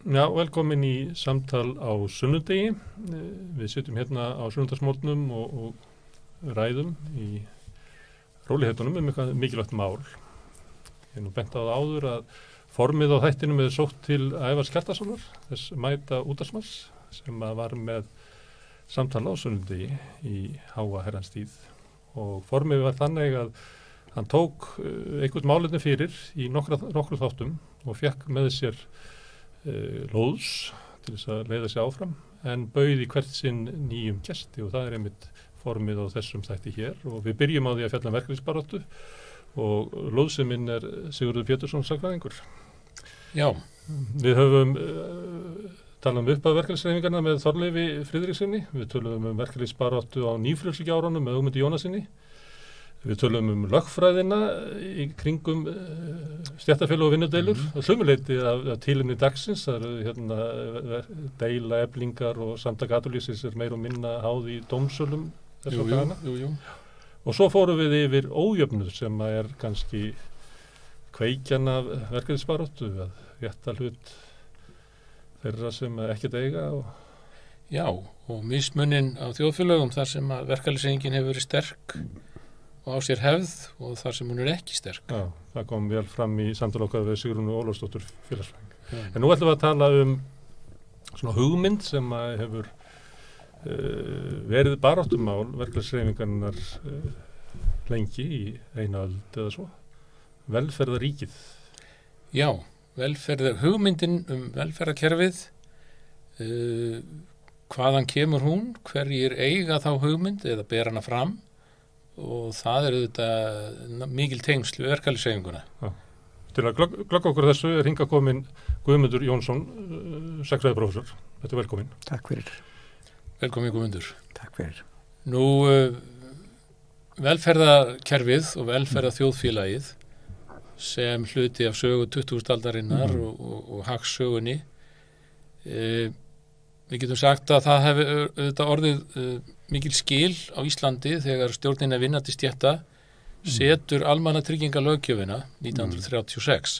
Já, velkomin í samtal á sunnudegi. Við sitjum hérna á sunnudagsmorgnum og ræðum í róligheitunum eitthvað mikilvægt mál. Ég nú bent á það áður að formið á þættinum er sótt til Ævars Kjartanssonar, þess mæta útvarpsmanns sem var með samtal á sunnudegi í háa herrans tíð. Og formið var þannig að hann tók einhvern málefni fyrir í nokkru þáttum og fekk með sér lóðs til þess að leiða sig áfram en bauð í hvert sinn nýjum gesti og það er einmitt formið á þessum þætti hér og við byrjum á því að fjalla verkalýðsbaráttu og lóðsiminn er Sigurður Pétursson sagnfræðingur. Já. Við höfum talað upphaf verkalýðshreyfingarna með Þorleifi Friðriksssyni, við töluðum verkalýðsbaráttu á nýfrjálshyggjuárunum með Ögmundi Jónassyni. Við tölum lögfræðina í kringum stéttarfélög og vinnudeilur og sömuleyti af tilefni dagsins, það eru deila eflingar og samtök atvinnulífsins er meira og minna háð í dómsölum þess að dagana. Jú. Og svo fórum við yfir ójöfnuð sem er kannski kveikjan af verkalýðsbaráttu að rétta hlut þeirra sem ekkert eiga. Já, og mismuninn á þjóðfélögum þar sem að verkalýðshreyfingin hefur verið sterk og á sér hefð og þar sem hún er ekki sterk. Já, það kom vel fram í samtal okkar við Sigrúnu Ólafsdóttur félagsfræðing. En nú ætlum við að tala svona hugmynd sem hefur verið baráttumál verkalýðshreyfingarinnar lengi í eina öld eða svo. Velferðaríkið. Já, hugmyndin velferðarkerfið, hvaðan kemur hún, hverjir eiga þá hugmynd eða ber hana fram og það er auðvitað mikil tengsl við verkalýðshreyfinguna. Já. Til að glögga okkur þessu er hingað kominn Guðmundur Jónsson, sagnfræðiprófessor. Þetta er velkominn. Takk fyrir. Velkomin Guðmundur. Takk fyrir. Nú, velferðarkerfið og velferðarþjóðfélagið sem hluti af sögu 20. aldarinnar og hagsögunni. Við getum sagt að það hefur auðvitað orðið mikil skil á Íslandi þegar stjórnin er vinnandi stétta setur almannatryggingalöggjöfina 1936.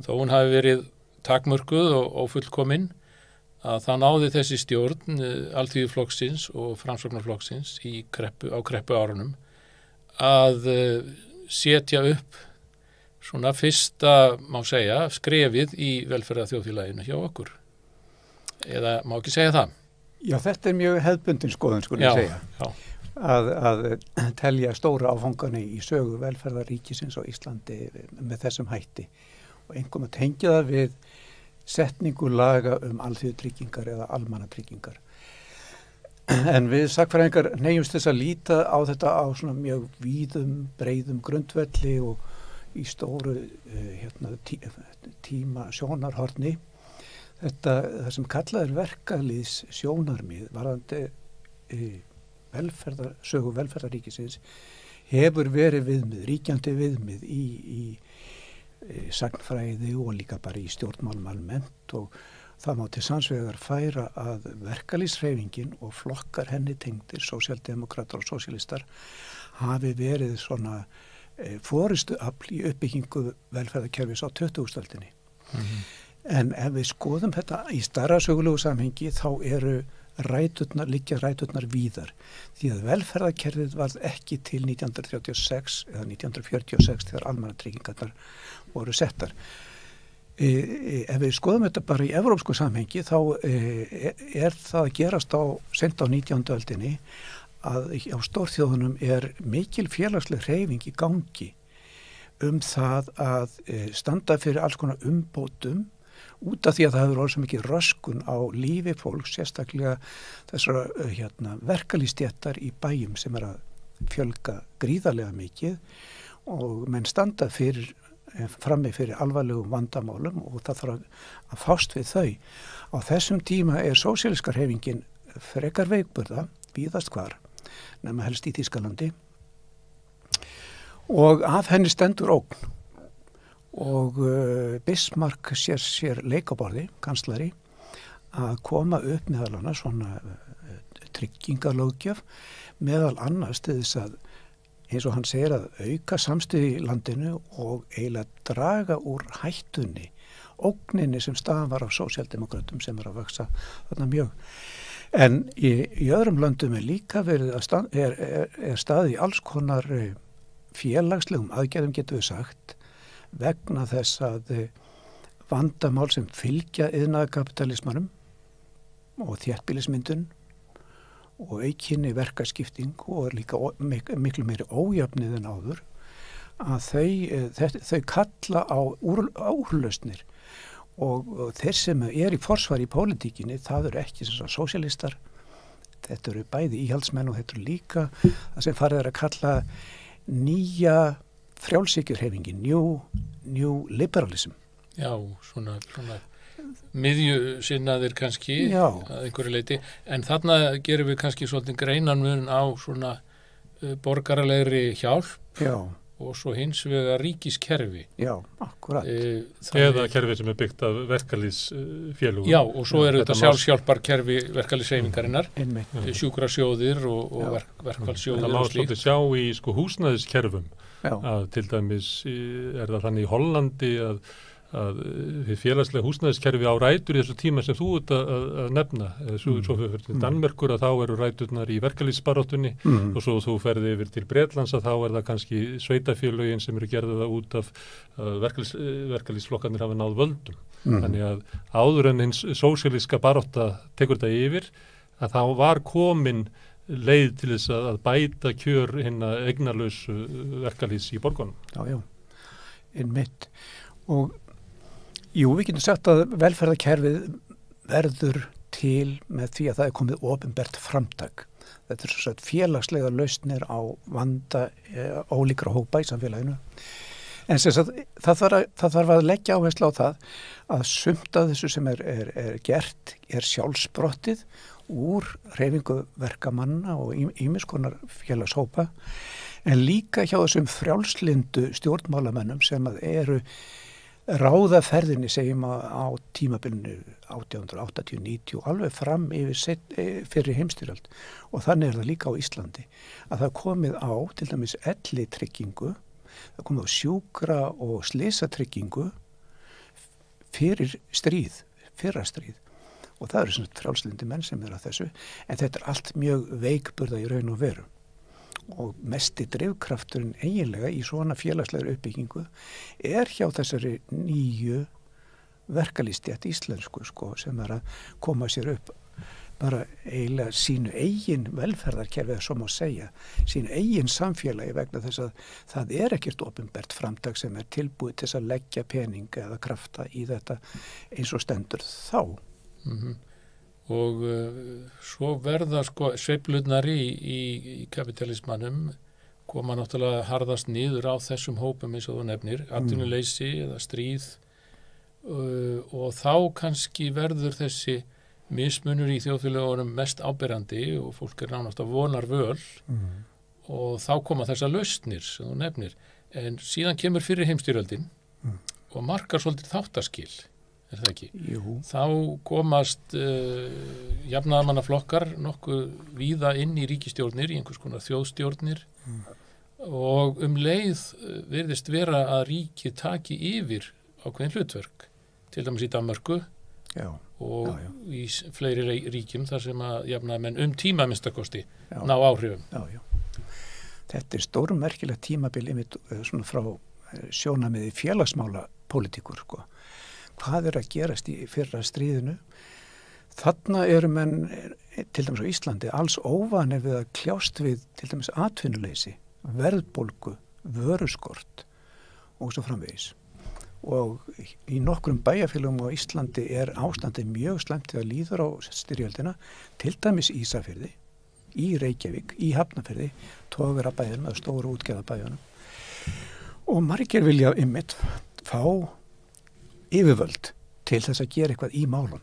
Þó hún hafi verið takmörkuð og fullkomin að það náði þessi stjórn Alþýðuflokksins og Framsóknarflokksins á kreppuárunum að setja upp svona fyrsta, má segja, skrefið í velferðarþjóðfélaginu hjá okkur. Eða má ekki segja það? Já, þetta er mjög hefðbundin skoðun, skulle ég segja. Já. Að telja stóra áfangana í sögu velferðarríkisins á Íslandi með þessum hætti. Og einhverjum að tengja það við setningu laga alþýðutryggingar eða almannatryggingar. En við sagnfræðingar neyjumst þess að líta á þetta á svona mjög víðum, breiðum grundvelli og í stóru tíma sjónarhorni. Það sem kallað er verkalýðs sjónarmið varðandi sögu velferðarríkisins hefur verið viðmið, ríkjandi viðmið í sagnfræði og líka bara í stjórnmálum almennt og það má til sannsvegar færa að verkalýðshreyfingin og flokkar henni tengdir, sósíaldemókratar og sósíalistar hafi verið svona forystuafl í uppbyggingu velferðarkerfis á 20. öldinni. En ef við skoðum þetta í stærra sögulegu samhengi þá liggja ræturnar víðar því að velferðarkerfið varð ekki til 1936 eða 1946 þegar almannatryggingarnar voru settar. Ef við skoðum þetta bara í evrópsku samhengi þá er það að gerast seint á 19. öldinni að á stórþjóðunum er mikil félagsleg hreyfing í gangi það að standa fyrir alls konar umbótum út af því að það hefur orðið svo mikið röskun á lífi fólks, sérstaklega þessara verkalýðsstéttar í bæjum sem er að fjölga gríðarlega mikið og menn standa frammi fyrir alvarlegum vandamálum og það þarf að fást við þau. Á þessum tíma er sósíalíska hreyfingin frekar veikburða, víðast hvar, nema helst í Þýskalandi og af henni stendur ógn. Og Bismarck sér leikaborði, kanslari, að koma upp meðal annars svona tryggingalöggjöf meðal annars til þess að, eins og hann segir, að auka samstöðu í landinu og eiginlega draga úr hættunni ógninni sem stafar af sósíaldemókrötum sem að vaksa þarna mjög. En í öðrum löndum líka verið er staðið í alls konar félagslegum aðgerðum, getum við sagt, vegna þess að vandamál sem fylgja iðnaðarkapitalismanum og þéttbýlismyndun og aukinni verkaskipting og líka miklu meiri ójöfnið en áður, að þau kalla á úrlausnir og þeir sem í forsvari í pólitíkinni, það eru ekki sósíalistar, þetta eru bæði íhaldsmenn og þetta eru líka það sem farið að kalla nýja frjálshyggjurhreyfingin, new liberalism. Já, svona miðjusinnaðir kannski að einhverju leyti, en þarna gerum við kannski svolítið greinanmun á svona borgaralegri hjálp og svo hins vegar ríkiskerfi. Já, akkurat. Eða kerfi sem byggt af verkalýðsfélögum. Já, og svo eru þetta sjálfshjálparkerfi verkalýðshreyfingarinnar, sjúkrasjóðir og verkfallssjóðir. Það má svolítið sjá í húsnæðiskerfum að til dæmis það þannig í Hollandi að við félagslega húsnæðiskerfi á rætur í þessu tíma sem þú ert að nefna. Svo fyrir til Danmerkur að þá eru ræturnar í verkalýðsbaráttunni og svo þú ferði yfir til Bretlands að þá það kannski sveitafélögin sem eru gerðið út af verkalýðsflokkarnir hafa náð völdum. Þannig að áður en hins sósíalíska barátta tekur þetta yfir að þá var komin leið til þess að bæta kjör hinna eignarlausu verkalýðs í borgunum. Já, einmitt. Og jú, við getum sagt að velferðarkerfið verður til með því að það komið opinbert framtak. Þetta er svo sagt félagslega lausnir á vanda ólíkra hópa í samfélaginu. En það þarf að leggja áherslu á það að sumt af þessu sem er gert sjálfsprottið úr hreyfingu verkamanna og ýmiss konar félagshópa, en líka hjá þessum frjálslindu stjórnmálamönnum sem eru ráðaferðinni segjum á tímabilinu 1880-90 alveg fram yfir fyrir heimstyrjöld, og þannig það líka á Íslandi að það komið á til dæmis ellitryggingu, það komið á sjúkra og slysatryggingu fyrir fyrra stríð, og það eru svona frjálslindi menn sem að þessu, en þetta allt mjög veikburða í raun og veru. Og mesti drifkrafturinn eiginlega í svona félagslegri uppbyggingu hjá þessari nýju verkalýðsstétt íslensku sem að koma sér upp bara eiginlega sínu eigin velferðarkerfi, eða svo má segja, sínu eigin samfélagi, vegna þess að það ekkert opinbert framtak sem tilbúið til að leggja peninga eða krafta í þetta eins og stendur þá. Og svo verða sveiflurnar í kapitalismanum koma náttúrulega harðast niður á þessum hópum eins og þú nefnir, atvinnuleysi eða stríð, og þá kannski verður þessi mismunur í þjóðfélögunum mest áberandi og fólk nánast að vonar völ og þá koma þessar lausnir sem þú nefnir, en síðan kemur fyrir heimstyrjöldin og markar svolítið þáttaskil. Það ekki? Jú. Þá komast jafnaðarmannaflokkar nokkuð víða inn í ríkisstjórnir, í einhvers konar þjóðstjórnir og leið virðist vera að ríkið taki yfir ákveðin hlutverk, til dæmis í Danmörku og í fleiri ríkjum þar sem að jafnaðarmenn tíma minnstakosti ná áhrifum. Þetta stórmerkilegt tímabil svona frá sjónarmiði félagsmála pólitíkur, Hvað að gerast í fyrra stríðinu? Þarna eru menn, til dæmis á Íslandi, alls óvanir við að kljást við til dæmis atvinnuleysi, verðbólgu, vöruskort og svo framvegis. Og í nokkrum bæjarfélögum á Íslandi ástandið mjög slæmt þegar líður á styrjöldina, til dæmis í Ísafirði, í Reykjavík, í Hafnarfirði, Togarabæjunum eða stóru útgerðarbæjunum. Og margir vilja einmitt fá yfirvöld til þess að gera eitthvað í málunum.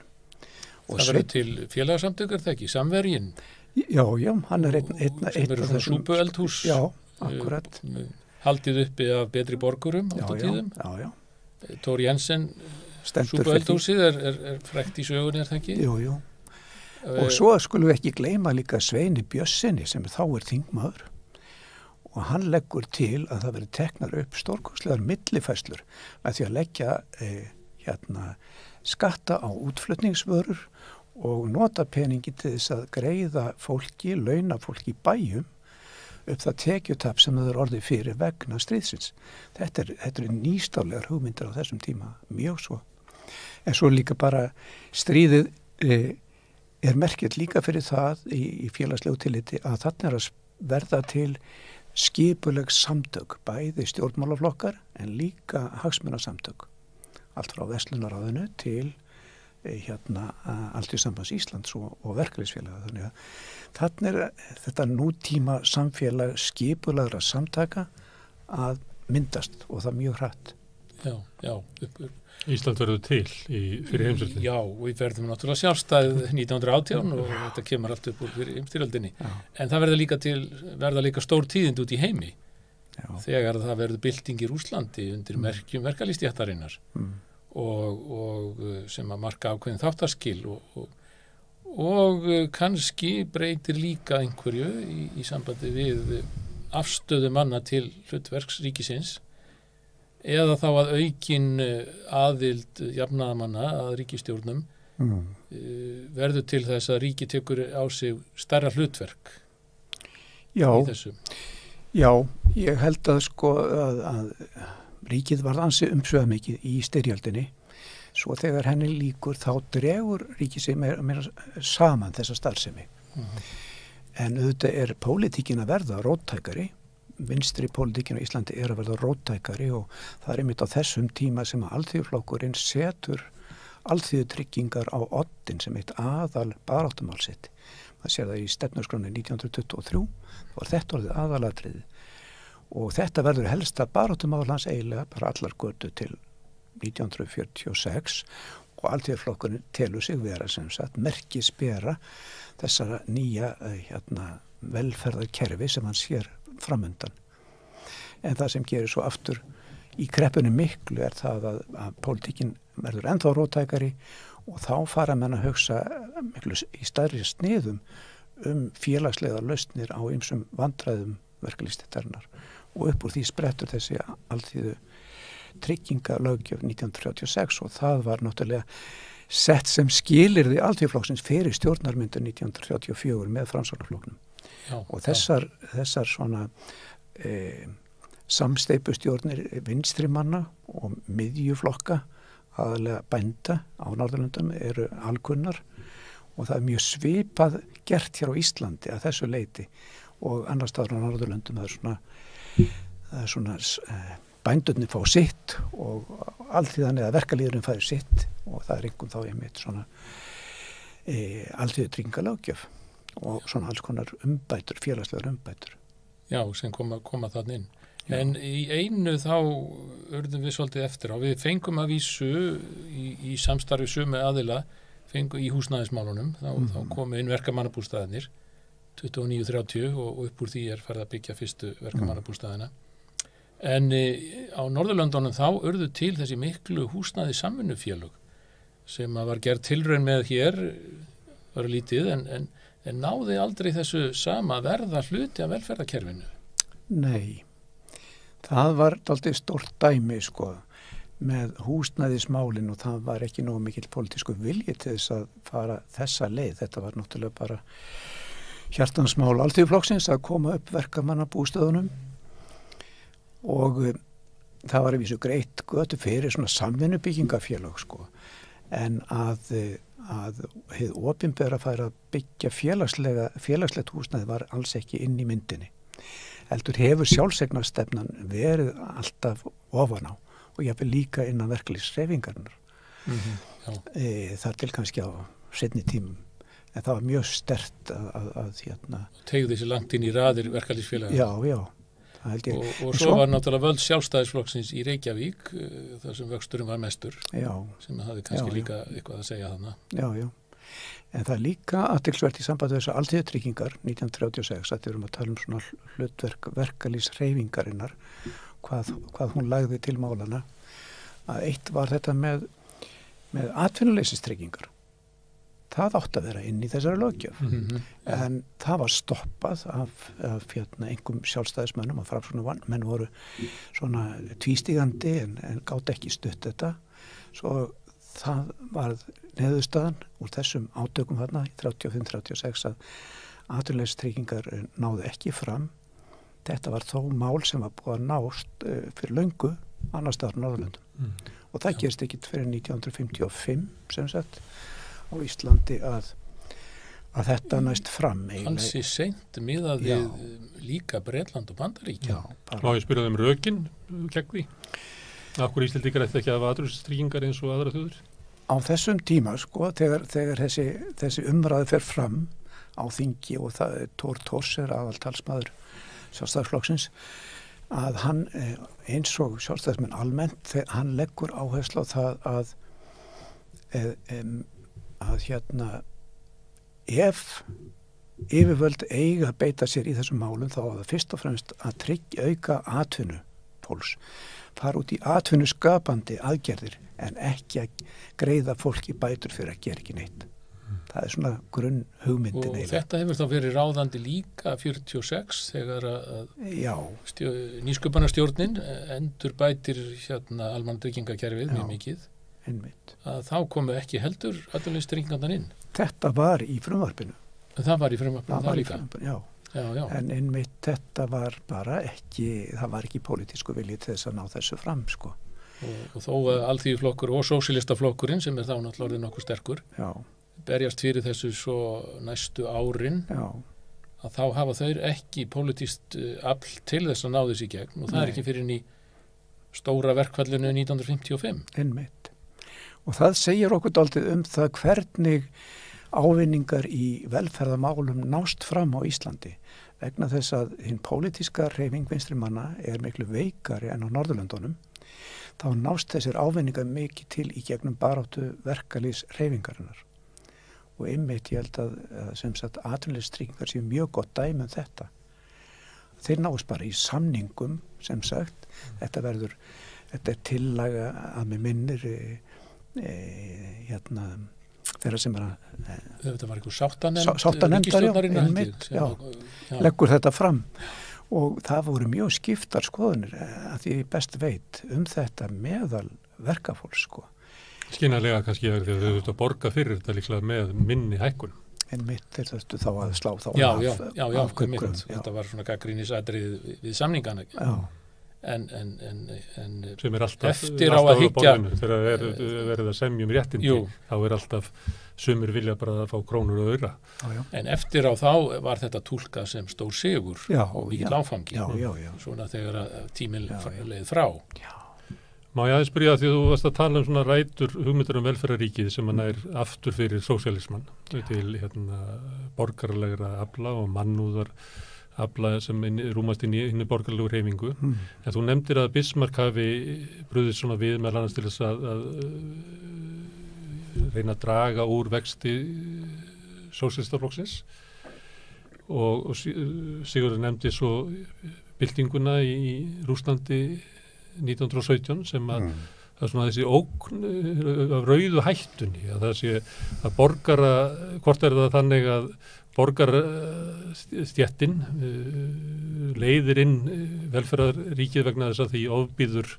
Og það verður til félagsamtökur, það ekki, Samverjinn? Já, hann einn sem eru svona súpueldhús. Já, akkurat. Haldið uppi af betri borgurum á tíðum. Já. Tór Jensen, súpueldhúsið er frækt í sögunni, það ekki? Jú. Og svo skulum við ekki gleyma líka Sveini Bjössinni sem þá þingmaður. Og hann leggur til að það verði teknar upp stórkostlegar millifærslur með því að leggja skatta á útflutningsvörur og nota peningi til þess að greiða fólki, launa fólki í bæjum upp það tekjutap sem þau eru orðið fyrir vegna stríðsins. Þetta er nýstárlegar hugmyndir á þessum tíma, mjög svo. En svo líka bara stríðið er merkilt líka fyrir það í félagslegu tilliti að þarna er að verða til skipuleg samtök, bæði stjórnmálaflokkar en líka hagsmunasamtök. Allt frá Verslunarráðinu til Alþýðusambands Íslands og verkalýðsfélaga. Þannig að þarna er þetta nútíma samfélag skipulagra samtaka að myndast og það mjög hratt. Já. Ísland verður til fyrir heimsstyrjöldinni. Já, og við verðum náttúrulega sjálfstæð 1918 og þetta kemur allt upp úr fyrir heimsstyrjöldinni. En það verða líka stór tíðindi út í heimi. Já. Þegar það verður bylting í Rússlandi undir merkjum verkalýðsstéttarinnar. Og sem að marka ákveðin þáttaskil og kannski breytir líka einhverju í sambandi við afstöðu manna til hlutverks ríkisins eða þá að aukin aðild jafnaðamanna að ríkisstjórnum verður til þess að ríki tekur á sig stærra hlutverk í þessu. Já, ég held að ríkið varð ansi umsvifamikið í styrjöldinni, svo þegar henni líkur þá dregur ríkið sig meira saman þessa starfsemi. En auðvitað er pólitíkin að verða róttækari, vinstri pólitíkin á Íslandi er að verða róttækari og það er einmitt á þessum tíma sem að Alþýðuflokkurinn setur alþýðutryggingar á oddinn sem eitt aðal baráttumál sitt. Það sér það í stefnuskránni 1923, þá var þetta orðið aðalatriði. Og þetta verður helsta baráttumál hans eiginlega bara allar götu til 1946 og Alþýðuflokkurinn telur sig vera sem sagt merkispera þessara nýja velferðarkerfi sem hann sér framundan. En það sem gerir svo aftur í kreppunni miklu er það að pólitíkin verður ennþá róttækari og þá fara menn að hugsa miklu í stærri sniðum félagslega lausnir á ýmsum vandræðum verkalýðsstéttarinnar. Og upp úr því sprettur þessi alþýðu tryggingalöggjöf 1936 og það var náttúrulega sett sem skilyrði Alþýðuflokksins fyrir stjórnarmyndun 1934 með Framsóknarflokknum. Og þessar svona samsteipustjórnir vinstrimanna og miðjuflokka, aðalega bænda á Norðurlöndum eru alkunnar og það er mjög svipað gert hér á Íslandi að þessu leyti og annars staðar á Norðurlöndum það er svona bændurnir fá sitt og alþýðan eða verkalýðurinn fær sitt og það er einhvern þá einmitt svona alþýðutryggingalöggjöf og svona alls konar umbætur, félagslegar umbætur. Já, sem koma þarna inn. Já. En í einu þá urðum við svolítið eftir á. Við fengum að vísu í samstarfi sömu aðila, fengum í húsnæðismálunum, þá komu inn verkamannabústaðirnir 29-30 og upp úr því er farið að byggja fyrstu verkamannabústaðina. En á Norðurlöndunum þá urðu til þessi miklu húsnæði samvinnufélög sem að var gerð tilraun með hér, var lítið, en náði aldrei þessu sama verða hluti af velferðarkerfinu? Nei, það var dálítið stórt dæmi með húsnæðismálin og það var ekki nógu mikill pólitískur vilji til þess að fara þessa leið. Þetta var náttúrulega bara hjartansmál Alþýðuflokksins að koma upp verkamannabústöðunum og það var að vísu greitt götu fyrir svona samvinnubyggingafélög en að hið opinbera færa að byggja félagslegt húsnæði var alls ekki inn í myndinni. Heldur hefur sjálfseignarstefnan verið alltaf ofan á og jafnvel líka innan verkalýðshreyfingarinnar. Það til kannski á seinni tímum. En það var mjög sterkt að tegðu þessi langt inn í raðir verkalýðsfélaga. Já. Það held ég. Og svo var náttúrulega völd Sjálfstæðisflokksins í Reykjavík, þar sem vöxturinn var mestur. Já. Sem hafði kannski líka eitthvað að segja þarna. Já. En það er líka athyglisvert í sambandi við þessar alþýðutryggingar 1936, að við erum að tala um svona hlutverk verkalýðshreyfingarinnar, hvað hún lagði til málana, að eitt var þetta með atvinnuleysistryggingar. Það átti að vera inn í þessari löggjöf. En það var stoppað af einhverjum sjálfstæðismönnum og framsóknarmenn voru svona tvístígandi en gátt ekki stutt þetta. svo það var neðurstaðan úr þessum átökum þarna í 35-36 að atvinnuleysistryggingar náðu ekki fram. Þetta var þó mál sem var búið að nást fyrir löngu annars staðar á Norðurlöndum. Og það gerist ekki fyrir 1955 sem sagt á Íslandi að þetta næst fram. Ansi seint miðað við líka Bretland og Bandaríkja. Má ég spyrja þeim rökin gegn því? Af hverju Íslendingar ætti ekki að hafa atvinnuleysistryggingar eins og aðra þjóðir? Á þessum tíma, sko, þegar þessi umræði fer fram á þingi og það Thor Thors aðaltalsmaður Sjálfstæðisflokksins, að hann eins og sjálfstæðismenn almennt, hann leggur áherslu á það að ef yfirvöld eiga að beita sér í þessum málum þá að það fyrst og fremst að auka atvinnu fólks, fara út í atvinnuskapandi aðgerðir en ekki að greiða fólki bætur fyrir að gera ekki neitt. Það er svona grunn hugmyndin eiginlega. Og þetta hefur þá verið ráðandi líka 46 þegar að nýsköpunarstjórnin endur bætir almannatryggingakerfið mjög mikið. Einmitt. Að þá komu ekki heldur atvinnuleysistryggingarnar inn. Þetta var í frumvarpinu. Það var í frumvarpinu það líka? Já. En einmitt þetta var bara ekki, það var ekki pólitísku vilji til þess að ná þessu fram, sko. Og þó að Alþýðuflokkur og Sósíalistaflokkurinn sem þá náttúrulega orðið nokkuð sterkur berjast fyrir þessu svo næstu árin að þá hafa þeir ekki pólitískt afl til þess að ná þessu í gegn og það er ekki fyrir inn í stóra verkfallinu 1955. Einmitt. Og það segir okkur dálítið það hvernig ávinningar í velferðamálum nást fram á Íslandi vegna þess að hinn pólitíska hreyfing vinstri manna er miklu veikari en á Norðurlöndunum. Þá nást þessir ávinningar mikið til í gegnum baráttu verkalýðs hreyfingarinnar. Og einmitt ég held að sem sagt atvinnuleysistryggingar séu mjög gott dæmi þetta. Þeir nást bara í samningum sem sagt. Þetta er tillaga að með minnir þeirra sem þetta var einhver sáttanefndar leggur þetta fram. Og það voru mjög skiptar skoðunir að því best veit þetta meðal verkafólks, sko. Skynarlega kannski því að þau þurftu að borga fyrir þetta líklega með minni hækkun. En mitt þurftu þá að slá þá af kaupkröfum. Þetta var svona gagnrýnisatriði við samningana. En sem er alltaf eftir á að hyggja þegar verið að semjum réttindi þá er alltaf sumir vilja bara að fá krónur og aura. En eftir á þá var þetta túlkað sem stór sigur og mikill áfangi svona þegar tíminn leið frá. Má ég aðeins byrja því að þú varst að tala svona rætur hugmyndir velferðaríkið sem hann aftur fyrir sósíalismann til borgaralegra afla og mannúðar afla sem rúmast inn í borgaralegu hreyfingu. En þú nefndir að Bismarck hafi brugðist svona við meðal annars til þess að reyna að draga úr vexti sósíalistaflokksins og Sigurður nefndi svo byltinguna í Rússlandi 1917 sem að það er svona þessi ógn af rauðu hættunni að það sé að borgara, hvort er það þannig að borgarstjettin leiðir inn velferðaríkið vegna þess að því ofbýður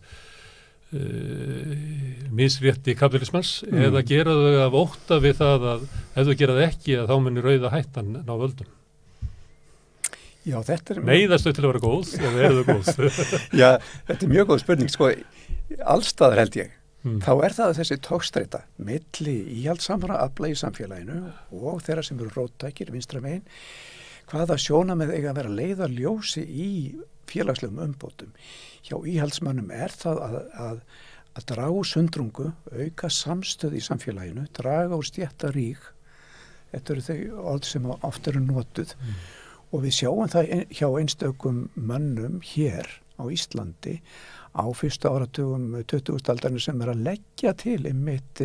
misrétti kapitalismans eða gera þau af ótta við það að ef þau gera það ekki að þá muni rauða hættan ná völdum. Já, þetta er neyðast þau til að vera góð eða eru þau góð? Já, þetta er mjög góð spurning, sko, allstaðar held ég. Þá er það þessi togstreita milli íhaldsamra afla í samfélaginu og þeirra sem eru róttækir vinstra megin, hvaða sjónarmið eiga að vera leiðarljósi í félagslegum umbótum. Hjá íhaldsmönnum er það að draga úr sundrungu, auka samstöð í samfélaginu, draga úr stéttaríg. Þetta eru þau orð sem oft eru notuð. Og við sjáum það hjá einstökum mönnum hér á Íslandi á fyrstu áratugum 20. aldarinnar sem að leggja til einmitt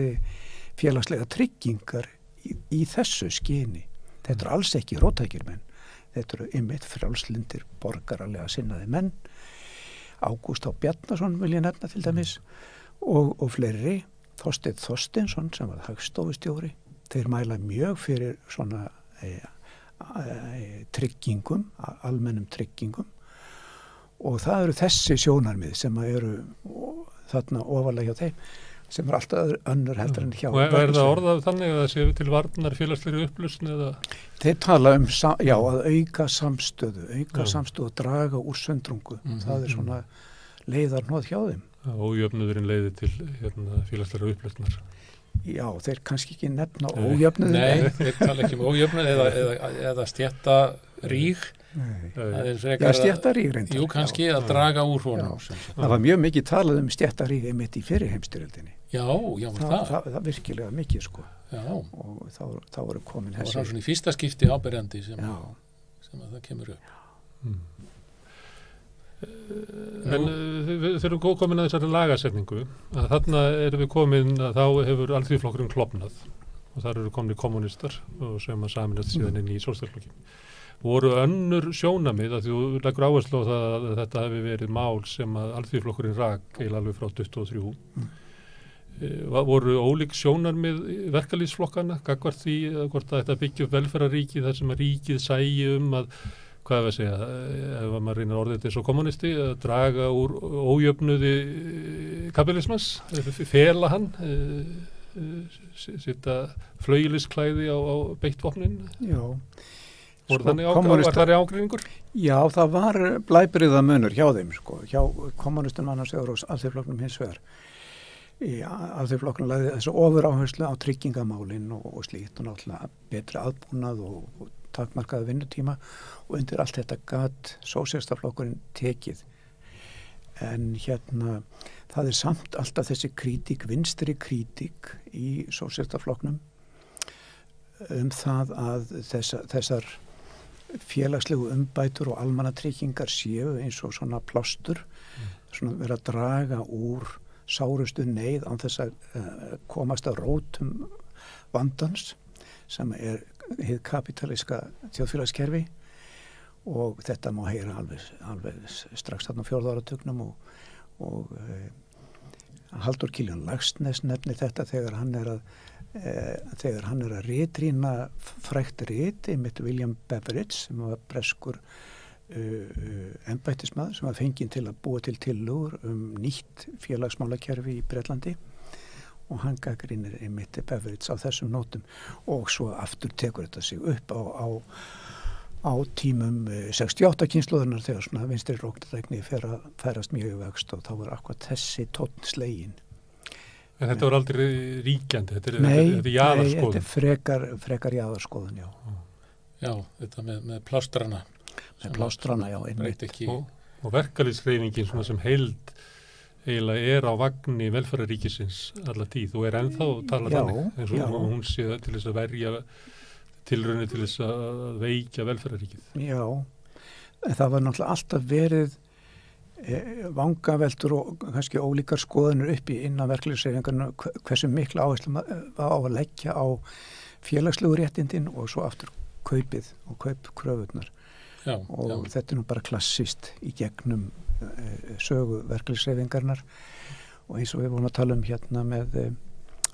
félagslega tryggingar í þessu skyni. Þetta eru alls ekki róttækir menn. Þetta eru einmitt frjálslyndir borgaralega sinnaði menn. Ágúst Á. Bjarnason vil ég nefna til dæmis og fleiri. Þorsteinn Þorsteinsson sem var hagstofustjóri. Þeir mæla mjög fyrir svona tryggingum, almennum tryggingum og það eru þessi sjónarmið sem eru þarna ofarlega hjá þeim sem er alltaf önnur heldur en hjá. Og er það orðað þannig að það séu til varnar félagslegri upplausn eða? Þeir tala að auka samstöðu og draga úr söndrungu. Það er svona leiðarhnoð hjá þeim. Ójöfnuðurinn leiði til félagslegri upplausnar. Já, þeir kannski ekki nefna ójöfnuð. Nei, þeir tala ekki ójöfnuð eða stéttaríg. Stéttaríg reyndar. Jú, kannski að draga úr honum. Það var mjög mikið talað stéttaríg einmitt í fyrri heimsstyrjöldinni. Já, það virkilega mikið sko. Já. Og þá voru komin þessi. Það var svona í fyrsta skipti áberjandi sem að það kemur upp. En þegar við komin að þessari lagasetningu, að þarna erum við komin að þá hefur Alþýðuflokkurinn klofnað og þar eru komin kommunistar og sem að saminast síðan inn í Sósíalistaflokkinn. Voru önnur sjónamið að þú leggur áherslu á það að þetta hefði verið mál sem að Alþýðuflokkurinn rak eiginlega alveg frá 23. Voru ólík sjónarmið verkalýðsflokkana gagnvart því hvort að þetta byggja upp velferðarríki þar sem að ríkið sæi að hvað er að segja, ef maður reynir orðið eins og kommunisti, að draga úr ójöfnuði kapitalismans, fela hann, setja flaugilissklæði á beittvopnin. Já. Voru þannig var ágreiningur? Já, það var blæbrigða munur hjá þeim, sko, hjá kommunistum annars vegar og Alþýðuflokknum hins vegar. Í Alþýðuflokknum lagði þessu ofur áherslu á tryggingamálin og slíkt og náttúrulega betri aðbúnað og takmarkaði vinnutíma og undir allt þetta gat Sósíalistaflokkurinn tekið. En það er samt alltaf þessi krítík, vinstri krítík í Sósíalistaflokknum það að þessar félagslegu umbætur og almannatryggingar séu eins og svona plástur, svona vera að draga úr sárustu neyð án þess að komast að rótum vandans sem er hið kapitalíska þjóðfélagskerfi og þetta má heyra alveg strax þarna á 4. áratugnum og Halldór Kiljan Laxness nefnir þetta þegar hann er að ritrýna frægt rit einmitt William Beveridge sem var breskur embættismaður sem var fenginn til að búa til tillögur nýtt félagsmálakerfi í Bretlandi og hann gagnrýnir einmitt Beveridge á þessum nótum og svo aftur tekur þetta sig upp á tímum 68 kynslóðunar þegar svona vinstri róktækni fer að færast mjög í vöxt og þá var akkurat þessi tónn slegin. En þetta var aldrei ríkjandi, þetta er jaðarskoðun. Nei, þetta er frekar jaðarskoðun, já. Já, þetta með plástrana. Með plástrana, já, einmitt. Og verkalýðshreyfingin svona sem heild eiginlega er á vagni velferðarríkisins alla tíð og er ennþá að tala þannig eins og hún sé til þess að verja tilraunir til þess að veikja velferðarríkið. Já, en það var náttúrulega alltaf verið vangaveltur og kannski ólíkar skoðanir uppi innan verkalýðshreyfingarnar hversu mikla áherslu á að leggja á félagslegu réttindin og svo aftur kaupið og kaupkröfurnar. Og þetta er nú bara klassist í gegnum sögu verkalýðshreyfingarnar og eins og við vorum að tala með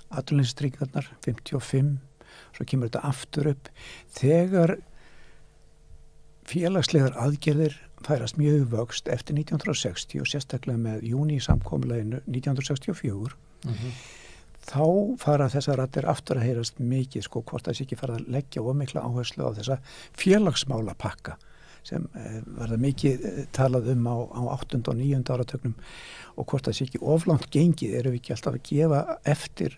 atvinnuleysistryggingarnar 55, svo kemur þetta aftur upp þegar félagslegar aðgerðir færast mjög vöxt eftir 1960 og sérstaklega með júnísamkomulaginu 1964 þá fara þessar raddir aftur að heyrast mikið hvort það sé ekki fara að leggja ómikla áherslu á þessa félagsmálapakka sem verða mikið talað á 8. og 9. áratögnum og hvort það sé ekki oflangt gengið erum við ekki alltaf að gefa eftir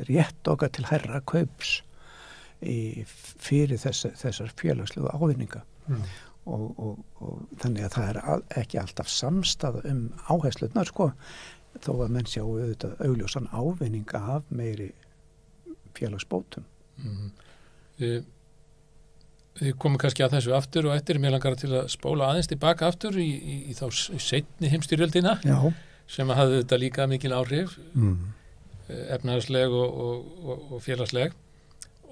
rétt okkar til hærra kaups fyrir þessar félagslegu ávinninga og þannig að það er ekki alltaf samstaða áherslurnar þó að menn sjá auðvitað augljósan ávinninga af meiri félagsbótum. Við komum kannski að þessu aftur og eftir mér langar til að spóla aðeins tilbaka aftur í þá seinni heimsstyrjöldina sem hafði þetta líka mikil áhrif efnahagsleg og félagsleg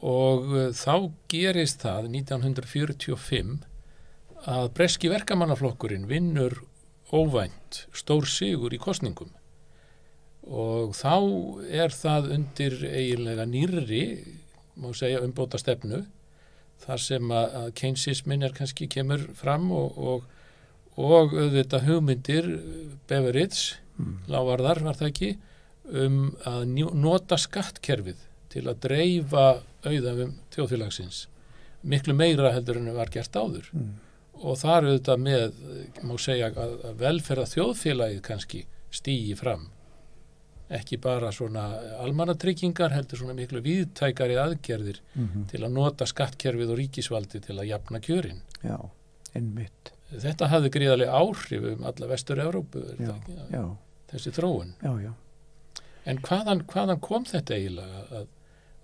og þá gerist það 1945 að breski verkamannaflokkurinn vinnur óvænt stór sigur í kosningum og þá er það undir eiginlega nýrri, má segja, umbóta stefnu þar sem að keynesismin kannski kemur fram og auðvitað hugmyndir Beveridge, lávarðar var það ekki, að nota skattkerfið til að dreifa auðæfum þjóðfélagsins miklu meira heldur en var gert áður. Og þar auðvitað með, má segja að velferða þjóðfélagið kannski stígi fram. Ekki bara svona almannatryggingar, heldur svona miklu víðtækari aðgerðir til að nota skattkerfið og ríkisvaldi til að jafna kjörin. Já, einmitt. Þetta hafði gríðarlega áhrif alla Vestur-Evrópu, þessi þróun. Já. En hvaðan kom þetta eiginlega?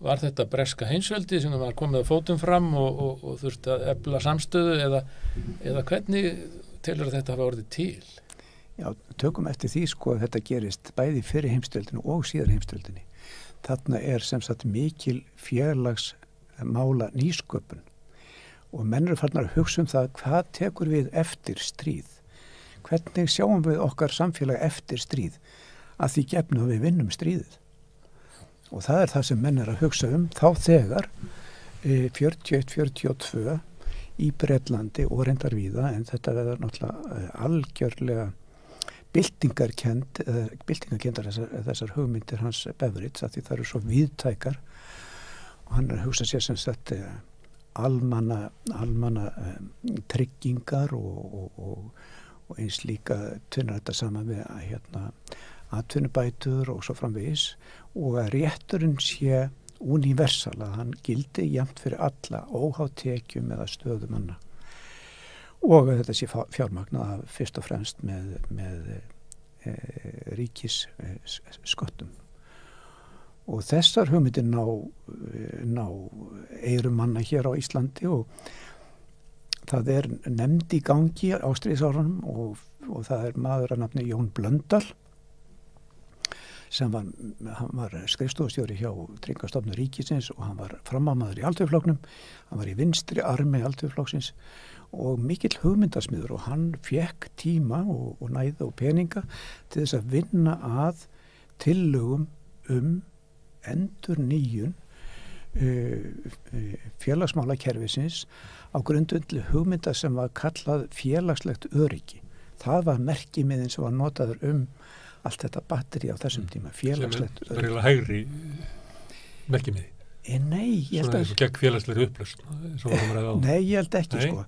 Var þetta breska heimsveldi sem var komið að fótum fram og þurfti að efla samstöðu eða hvernig telur þetta hafa orðið til? Já, tökum eftir því sko að þetta gerist bæði fyrir heimstöldinu og síðar heimstöldinni. Þarna sem sagt mikil félagsmála nýsköpun og menn eru farnar að hugsa það hvað tekur við eftir stríð. Hvernig sjáum við okkar samfélag eftir stríð að því gefnu að við vinnum stríðið. Og það það sem menn að hugsa þá þegar 41-42 í Bretlandi og reyndar víða, en þetta verður náttúrulega algjörlega byltingarkenndar þessar hugmyndir hans Beveridge, að því það eru svo víðtækar og hann að hugsa sér sem sagt almanna tryggingar og eins líka tvinnar þetta saman við atvinnubætur og svo framvegis og að rétturinn sé universal, að hann gildi jafnt fyrir alla óháð tekjum eða stöðumanna. Og þetta sé fjármagnað fyrst og fremst með ríkissköttum. Og þessar hugmyndir ná eyrum manna hér á Íslandi og það nefnd í gangi á stríðsárunum og það maður að nafni Jón Blöndal sem hann var skrifstofustjóri hjá Tryggingastofnun ríkisins og hann var framamaður í Alþýðuflokknum, hann var í vinstri armi Alþýðuflokksins og mikill hugmyndasmiður og hann fékk tíma og næði og peninga til þess að vinna að tillögum endurnýjun félagsmálakerfisins á grundvelli hugmynda sem var kallað félagslegt öryggi. Það var merkimiðin sem var notaður allt þetta batteri á þessum tíma, félagslegt öryggi. Sem er eiginlega hægri merkimiði? Nei, ég held að... Svona gegn félagslegri upplausn? Nei, ég held ekki, sko.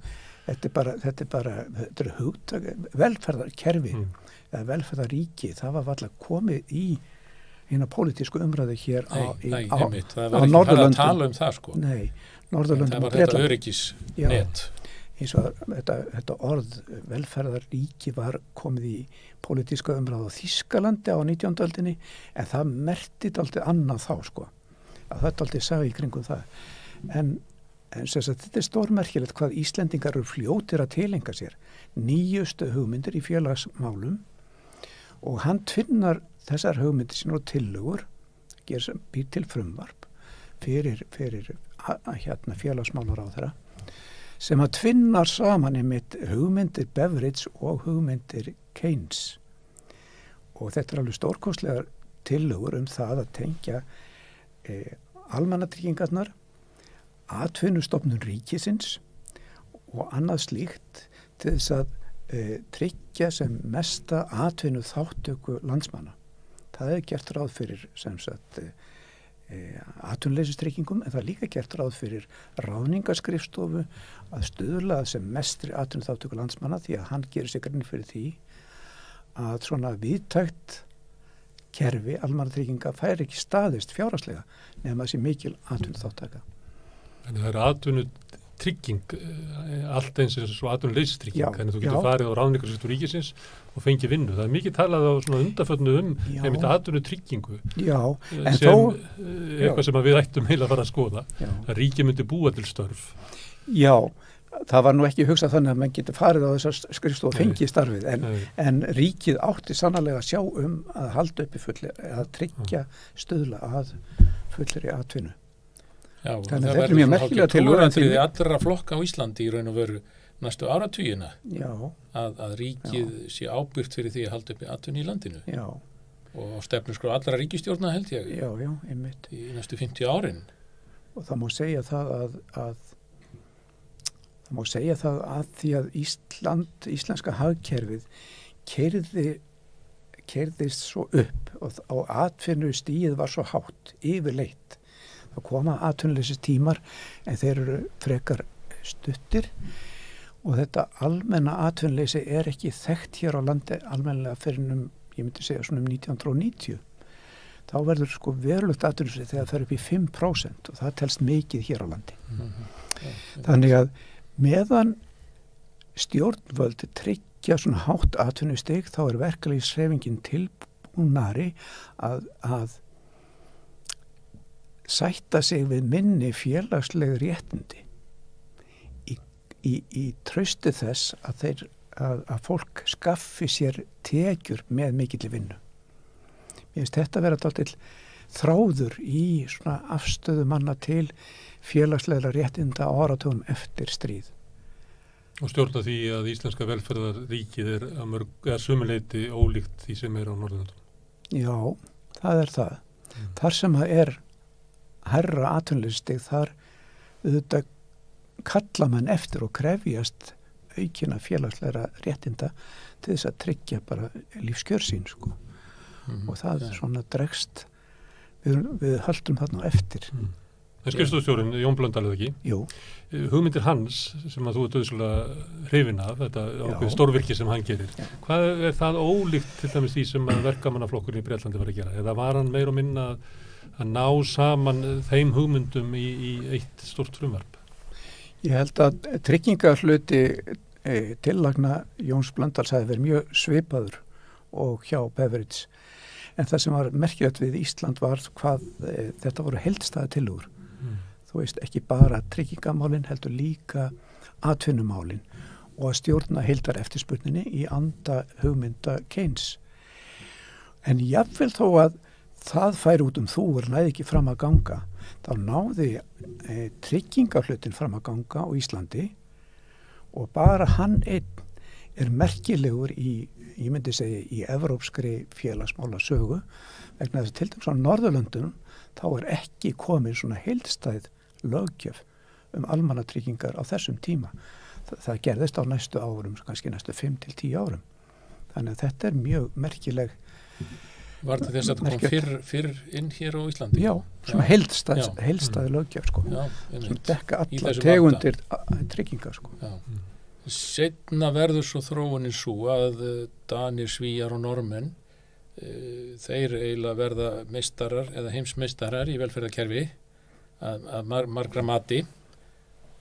Þetta er hugtak, velferðarkerfi eða velferðaríki, það var alltaf komið í hérna pólitísku umræðu hér á Norðurlöndum. Það var ekki að tala það, sko. Nei, Norðurlöndum og Bretland. Það var þetta öryggisnet. Eins og þetta orð velferðaríki var komið í pólitíska umræðu á Þýskalandi á 19. öldinni, en það merkti dálítið annað þá, sko. Að það dálítið sagði í kringum það. En þetta stórmerkilegt hvað Íslendingar eru fljótir að tilenga sér nýjustu hugmyndir í félagsmálum og hann tvinnar þessar hugmyndir sín og tillögur býr til frumvarp fyrir félagsmálaráðherra sem að tvinnar saman einmitt hugmyndir Beveridge og hugmyndir Keynes og þetta alveg stórkostlegar tillögur það að tengja almannatryggingarnar, atvinnustofnun ríkisins og annað slíkt til þess að tryggja sem mesta atvinnu þáttöku landsmanna. Það gert ráð fyrir sem sagt atvinnuleysistrygingum en það líka gert ráð fyrir ráðningarskrifstofu að stuðla sem mestri atvinnu þáttöku landsmanna því að hann gerir sig grein fyrir því að svona víðtækt kerfi almannatrygginga fær ekki staðist fjárhagslega nema þessi mikil atvinnu þáttaka. Þannig það atvinnutrygging allt eins og svo atvinnuleysistryging þannig að þú getur farið á ráðningarskrifstofu ríkisins og fengið vinnu. Það mikið talað á svona undanförnu einmitt atvinnutryggingu en sem eitthvað sem við ættum heila að fara að skoða að ríkið myndi búa til störf. Já, það var nú ekki hugsað þannig að mann getur farið á þessar skrifstofu og fengið starfið en ríkið átti sannarlega að sjá að halda uppi að tryggja stuðla að fullri atvinnu. Já, þannig að þetta mjög merkilega trúatriði allra flokka á Íslandi í raun og veru næstu áratugina að ríkið sé ábyrgt fyrir því að halda uppi atvinnu í landinu og stefnuskrá allra ríkisstjórna held ég einmitt. Í næstu 50 árin og það má segja það að því að íslenska hagkerfið keyrðist svo upp og atvinnustigið var svo hátt, yfirleitt. Það koma atvinnuleysis tímar en þeir eru frekar stuttir og þetta almenna atvinnuleysi er ekki þekkt hér á landi almennilega fyrir ég myndi segja svona 1990. Þá verður sko verulegt atvinnuleysi þegar það fer upp í 5% og það telst mikið hér á landi. Þannig að meðan stjórnvöld tryggja svona hátt atvinnustig þá er verkalýðshreyfingin tilbúnari að sætta sig við minni félagsleg réttindi í trausti þess að fólk skaffi sér tekjur með mikilli vinnu. Mér finnst þetta vera dálítill þráður í svona afstöðu manna til félagslegra réttinda áratugum eftir stríð. Og stjórna því að íslenska velferðarríkið er sumuleyti ólíkt því sem er á Norðurlöndum. Já, það er það. Þar sem það er hærra atvinnuleysstig, þar auðvitað kalla mann eftir og krefjast aukina félagslegra réttinda til þess að tryggja bara lífskjör sín sko. Og það svona dregst við höldum þarna eftir. Það er skrifstofstjórinn Jón Blöndal eða ekki? Jú. Hugmyndir hans sem að þú ert auðvitað hrifin af, þetta ákveð stórvirki sem hann gerir. Já. Hvað er það ólíkt til dæmis því sem verkamannaflokkurinn í Bretlandi var að gera? Eða var hann meira og minna að ná saman þeim hugmyndum í eitt stórt frumvarp? Ég held að tryggingahluti tillagna Jóns Blöndals hafi verið mjög svipaður og hjá Beveridge. En það sem var merkilegt við Ísland var hvað þetta voru heildstæða tillögur. Þú veist, ekki bara tryggingamálin, heldur líka atvinnumálin og að stjórna heildar eftirspurninni í anda hugmynda Keynes. En jafnvel þó að það færi út þúfur næði ekki fram að ganga, þá náði tryggingahlutin fram að ganga á Íslandi og bara hann einn er merkilegur ég myndi segja í evrópskri félagsmála sögu vegna þess að til dæmis á Norðurlöndunum þá er ekki komin svona heildstæð löggjöf almannatryggingar á þessum tíma. Það gerðist á næstu árum, kannski næstu 5 til 10 árum. Þannig að þetta er mjög merkileg. Var þetta þess að það kom fyrr inn hér á Íslandi? Já, svona heildstæð löggjöf sko. Já, sem dekka alla tegundir tryggingar sko. Já. Seinna verður svo þróunin svo að Danir, Svíjar og Normenn þeir eiginlega verða meistarar eða heimsmeistarar í velferðarkerfi að margra mati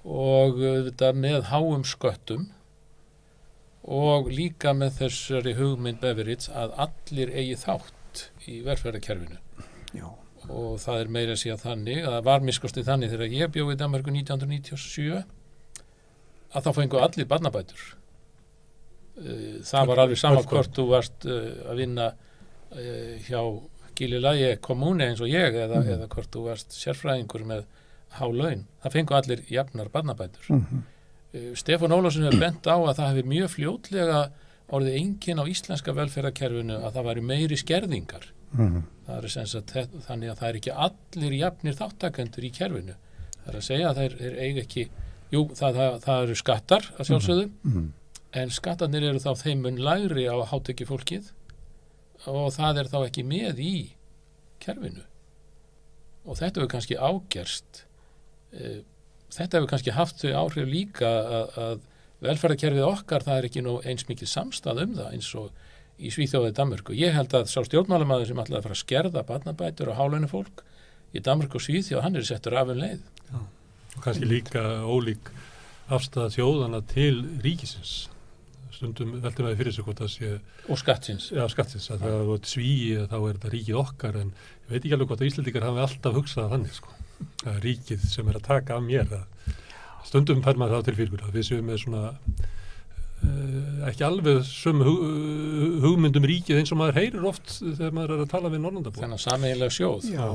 og þetta með háum sköttum og líka með þessari hugmynd Beveridge að allir eigi þátt í velferðarkerfinu. Já. Og það er meira að segja þannig að það var miskostið þannig þegar ég bjó í Danmörku 1997 að þá fengu allir barnabætur. Það var alveg sama hvort þú varst að vinna hjá Gilleleje kommune eins og ég eða hvort þú varst sérfræðingur með há laun. Það fengu allir jafnar barnabætur. Stefán Ólafsson hefur bent á að það hefði mjög fljótlega orðið enginn á íslenska velferðarkerfinu að það væri meiri skerðingar. Það er sem sagt þannig að það er ekki allir jafnir þáttakendur í kerfinu. Það er að segja að þeir eiga ekki. Jú, það eru skattar að sjálfsögðu, en skattarnir eru þá þeim mun lægri á hátekjufólkið og það er þá ekki með í kerfinu. Og þetta hefur kannski ágerst. Þetta hefur kannski haft þau áhrif líka að velferðarkerfið okkar, það er ekki nú eins mikið samstað það eins og í Svíþjóð og Danmörku. Ég held að sá stjórnmálamaður sem ætlaði að fara að skerða barnabætur og hálaunafólk í Danmörku og Svíþjóð, hann er settur af leið. Já. Og kannski líka ólík afstæða þjóðana til ríkisins. Stundum veltum við fyrir sig hvort það sé. Og skattsins. Já, skattsins. Að það er svíi, þá er þetta ríkið okkar, en ég veit ekki alveg hvort að Íslendingar hafi alltaf hugsað þannig, sko. Það er ríkið sem er að taka af mér. Stundum fær maður það til fyrir að við séum með svona ekki alveg sömu hugmyndum ríkið eins og maður heyrir oft þegar maður er að tala við Norðurlandabúa. Þennan sameiginlega sjóð. Já,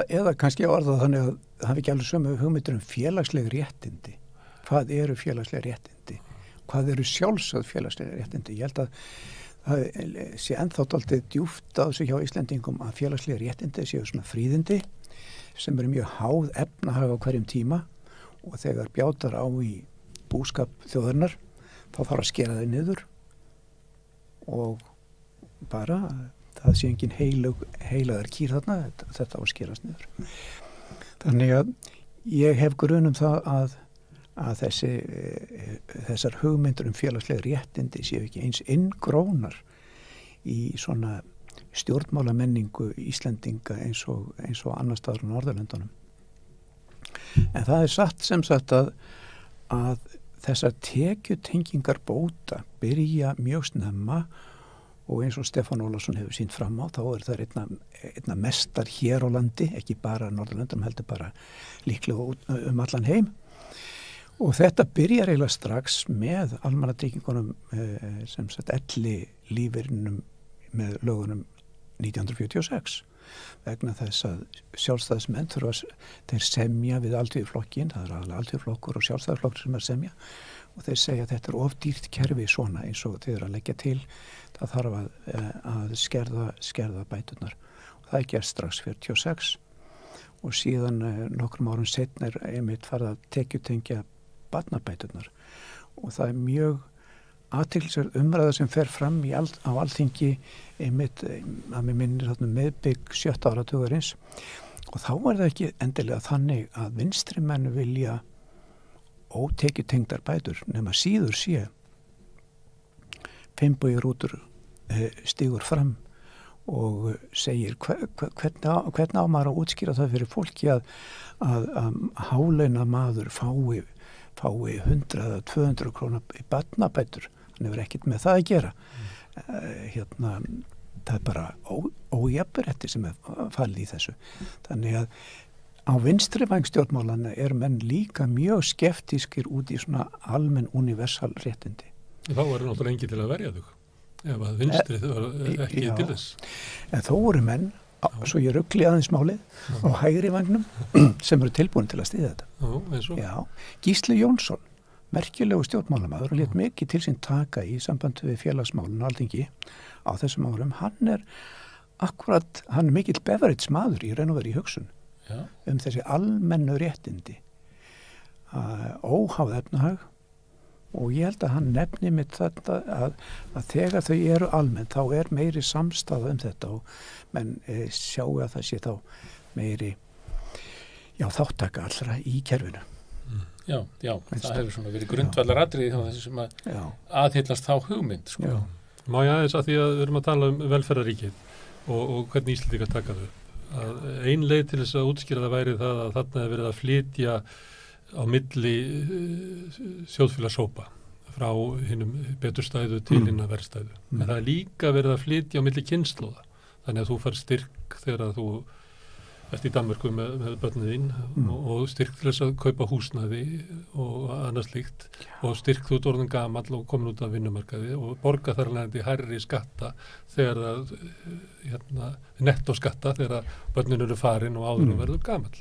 eða kannski orðað þannig að það hafi ekki alveg sömu hugmyndur félagsleg réttindi. Hvað eru félagsleg réttindi? Hvað eru sjálfsögð félagsleg réttindi? Ég held að það sé ennþá dálítið djúpt á þessu hjá Íslendingum að félagsleg réttindi séu svona fríðindi sem eru mjög háð efnahag á hverjum tíma og þegar bjátar á í búskap þjóðarinnar þá þarf að skera þau niður og bara það sé engin heilagar kýr þarna, þetta á að skerast niður. Þannig að ég hef grunum það að þessar hugmyndur félagslega réttindi séu ekki eins inngrónar í svona stjórnmálamenningu Íslendinga eins og annars staðar á Norðurlöndunum. En það satt sem sagt að þessar tekjutengingar bóta byrja mjög snemma og eins og Stefán Ólafsson hefur sýnt fram á, þá það einna mestar hér á landi, ekki bara Norðurlöndunum, heldur bara líklega allan heim. Og þetta byrjar eiginlega strax með almannatryggingunum sem sagt ellilífeyrinum með lögunum 1946 vegna þess að sjálfstæðismenn þeir semja við Alþýðuflokkinn, það alveg Alþýðuflokkur og sjálfstæðisflokkur sem semja og þeir segja að þetta of dýrt kerfi svona eins og þeir að leggja til, það þarf að skerða bæturnar og það gerst strax 46 og síðan nokkrum árum seinna einmitt farið að tekjutengja barnabæturnar og það mjög athyglisverð umræða sem fer fram á Alþingi einmitt að mér minnir þarna meðbygg 7. áratugarins og þá það ekki endilega þannig að vinstri menn vilja ótekjutengdar bætur nema síður sé Finnbogi Rútur stígur fram og segir hvernig á maður að útskýra það fyrir fólki að hálauna maður fái 100 eða 200 krónar í barnabætur, hann hefur ekkert með það að gera. Það bara ójafnrétti sem falið í þessu. Þannig að á vinstri væng stjórnmálanna menn líka mjög skeptískir út í svona almenn universal réttindi. Þá náttúrulega engi til að verja þau, ef að vinstri var ekki til þess. En þó voru menn, svo ég rugli aðeins málið, á hægri vagnum sem eru tilbúin til að styðja þetta. Eins og? Já, Gísli Jónsson, merkilegu stjórnmálamaður og lét mikið til sín taka í sambandi við félagsmálun á Alþingi á þessum árum. Hann mikill beverage maður í raun og veru í hugsun þessi almennu réttindi, óháð efnahag og ég held að hann nefni mitt þetta að þegar þau eru almenn þá meiri samstaða þetta og menn sjáu að það sé þá meiri þáttaka allra í kerfinu. Já, það hefur svona verið grundvallar atriði þá þessi sem aðhyllast þá hugmynd. Sko. Má ég aðeins að því að við erum að tala um velferðaríkið og hvernig Íslendingar taka þau. Ein leið til þess að útskýra það væri það að þarna hefur verið að flytja á milli þjóðfélagshópa frá hinum beturstæðu til hinna verðstæðu. En það líka verið að flytja á milli kynslóða. Þannig að þú fær styrk þegar þú ert í Danmörku með börnin þín og styrk til þess að kaupa húsnæði og annað slíkt og styrk þú ert orðin gamall og komin út af vinnumarkaði og borga þar alveg hærri skatta þegar nettóskatta þegar börnin eru farin og áður verður gamall.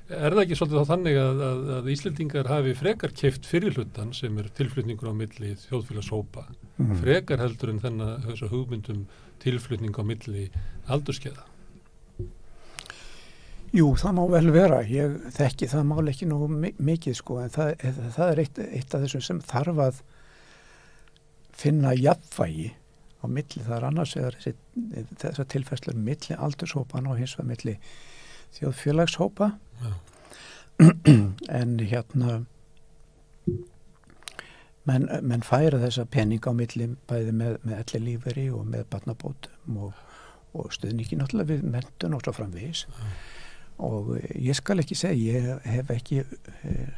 Það ekki svolítið þá þannig að Íslendingar hafi frekar keypt fyrri hlutan sem tilflutningur á milli þjóðfélagshópa, frekar heldur en þessa hugmyndum tilflutning á milli aldurskeiða? Jú, það má vel vera. Ég þekki það mál ekki nógu mikið sko, en það eitt af þessum sem þarf að finna jafnvægi á milli. Það annars þessar tilfærslur milli aldurshópan og hins vegar milli þjóðfélagshópa. En menn færa þessa peninga á milli bæði með ellilífeyri og með barnabótum og stuðningi náttúrulega við menntun og svo framvegis. Og ég skal ekki segja, ég hef ekki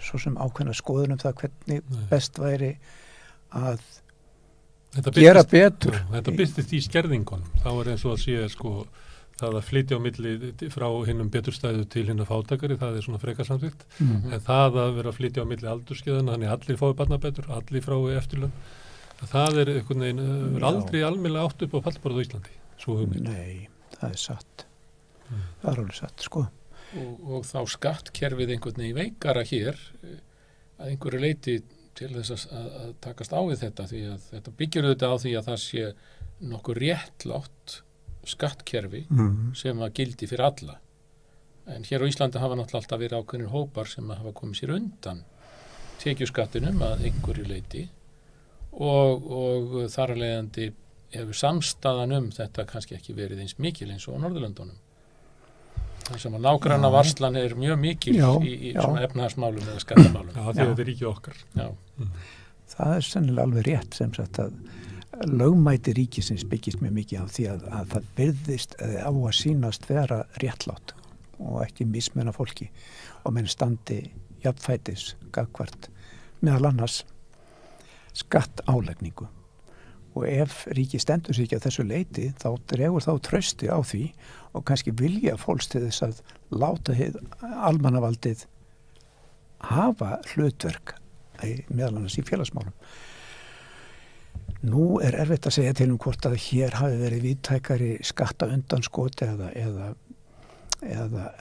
svo sem ákveðna skoðun það hvernig best væri að gera betur. Þetta birtist í skerðingunum. Þá eins og að sé það að flytja á milli frá hinnum beturstæðu til hinna fátakari, það svona frekarsamþykkt. En það að vera að flytja á milli aldurskeiðana, þannig allir fái barnabætur, allir frá eftirlaun. Það einhvern veginn aldrei almennilega átt upp á pallborð á Íslandi. Svo hugmynd. Nei, það satt. Það alveg satt, sko. Og þá skattkerfið einhvern veginn veikara hér að einhverju leiti til þess að takast á við þetta því að þetta byggir auðvitað á því að það sé nokkuð réttlátt skattkerfi sem að gildi fyrir alla. En hér á Íslandi hafa náttúrulega alltaf verið ákveðnir hópar sem hafa komið sér undan tekjuskattinum að einhverju leiti og þar af leiðandi hefur samstaðan þetta kannski ekki verið eins mikil eins og á Norðurlöndunum. Það sem að nágranna varslan mjög mikil í svona efnahagsmálum eða skattamálum. Já, því þetta ríkið okkar. Já. Það sennilega alveg rétt sem sagt að lögmæti ríkisins byggist mjög mikið á því að það virðist á að sýnast vera réttlátt og ekki mismunna fólki og menn standi jafnfætis gagvart meðal annars skattaálagningu. Og ef ríki stendur sig ekki að þessu leiti þá dregur þá trausti á því og kannski vilja fólks til þess að láta almannavaldið hafa hlutverk meðal annars í félagsmálum. Nú erfitt að segja til hvort að hér hafi verið víðtækari skattaundanskot eða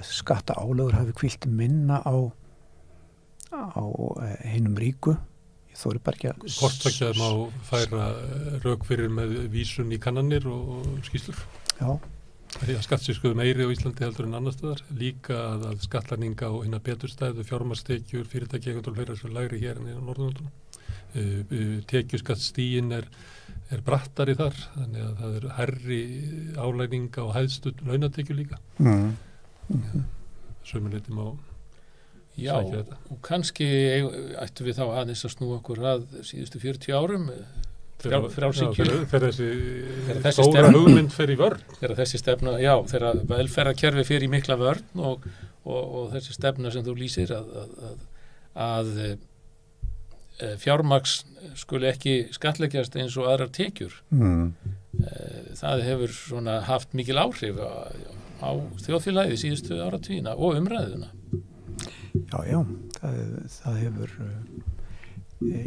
skattaálögur hafi hvílt minna á hinum ríku. Ég þori bara ekki að... Hvort ekki að má færa rök fyrir með vísun í kannanir og skýrslur. Já. Því að skattsískuðu meiri á Íslandi heldur en annar staðar. Líka að skattlagninga á hinna beturstæðu, fjármagnstekjur, fyrirtæki og fleira sem lægri hér en á Norðurlöndunum. Tekjuskattstiginn er brattari þar, þannig að það hærri álagninga og hæðstu launatekjur líka. Sömuleitum á Já, og kannski ættum við þá aðeins að snúa okkur að síðustu 40 árum frjálshyggju. Þegar þessi stóra hugmynd fer í vörn. Þegar þessi stefna, þegar velferðarkerfi fer í mikla vörn og þessi stefna sem þú lýsir að fjármagns skuli ekki skattleggjast eins og aðrar tekjur. Það hefur svona haft mikil áhrif á þjóðfélagið síðustu áratugina og umræðuna. Já, það hefur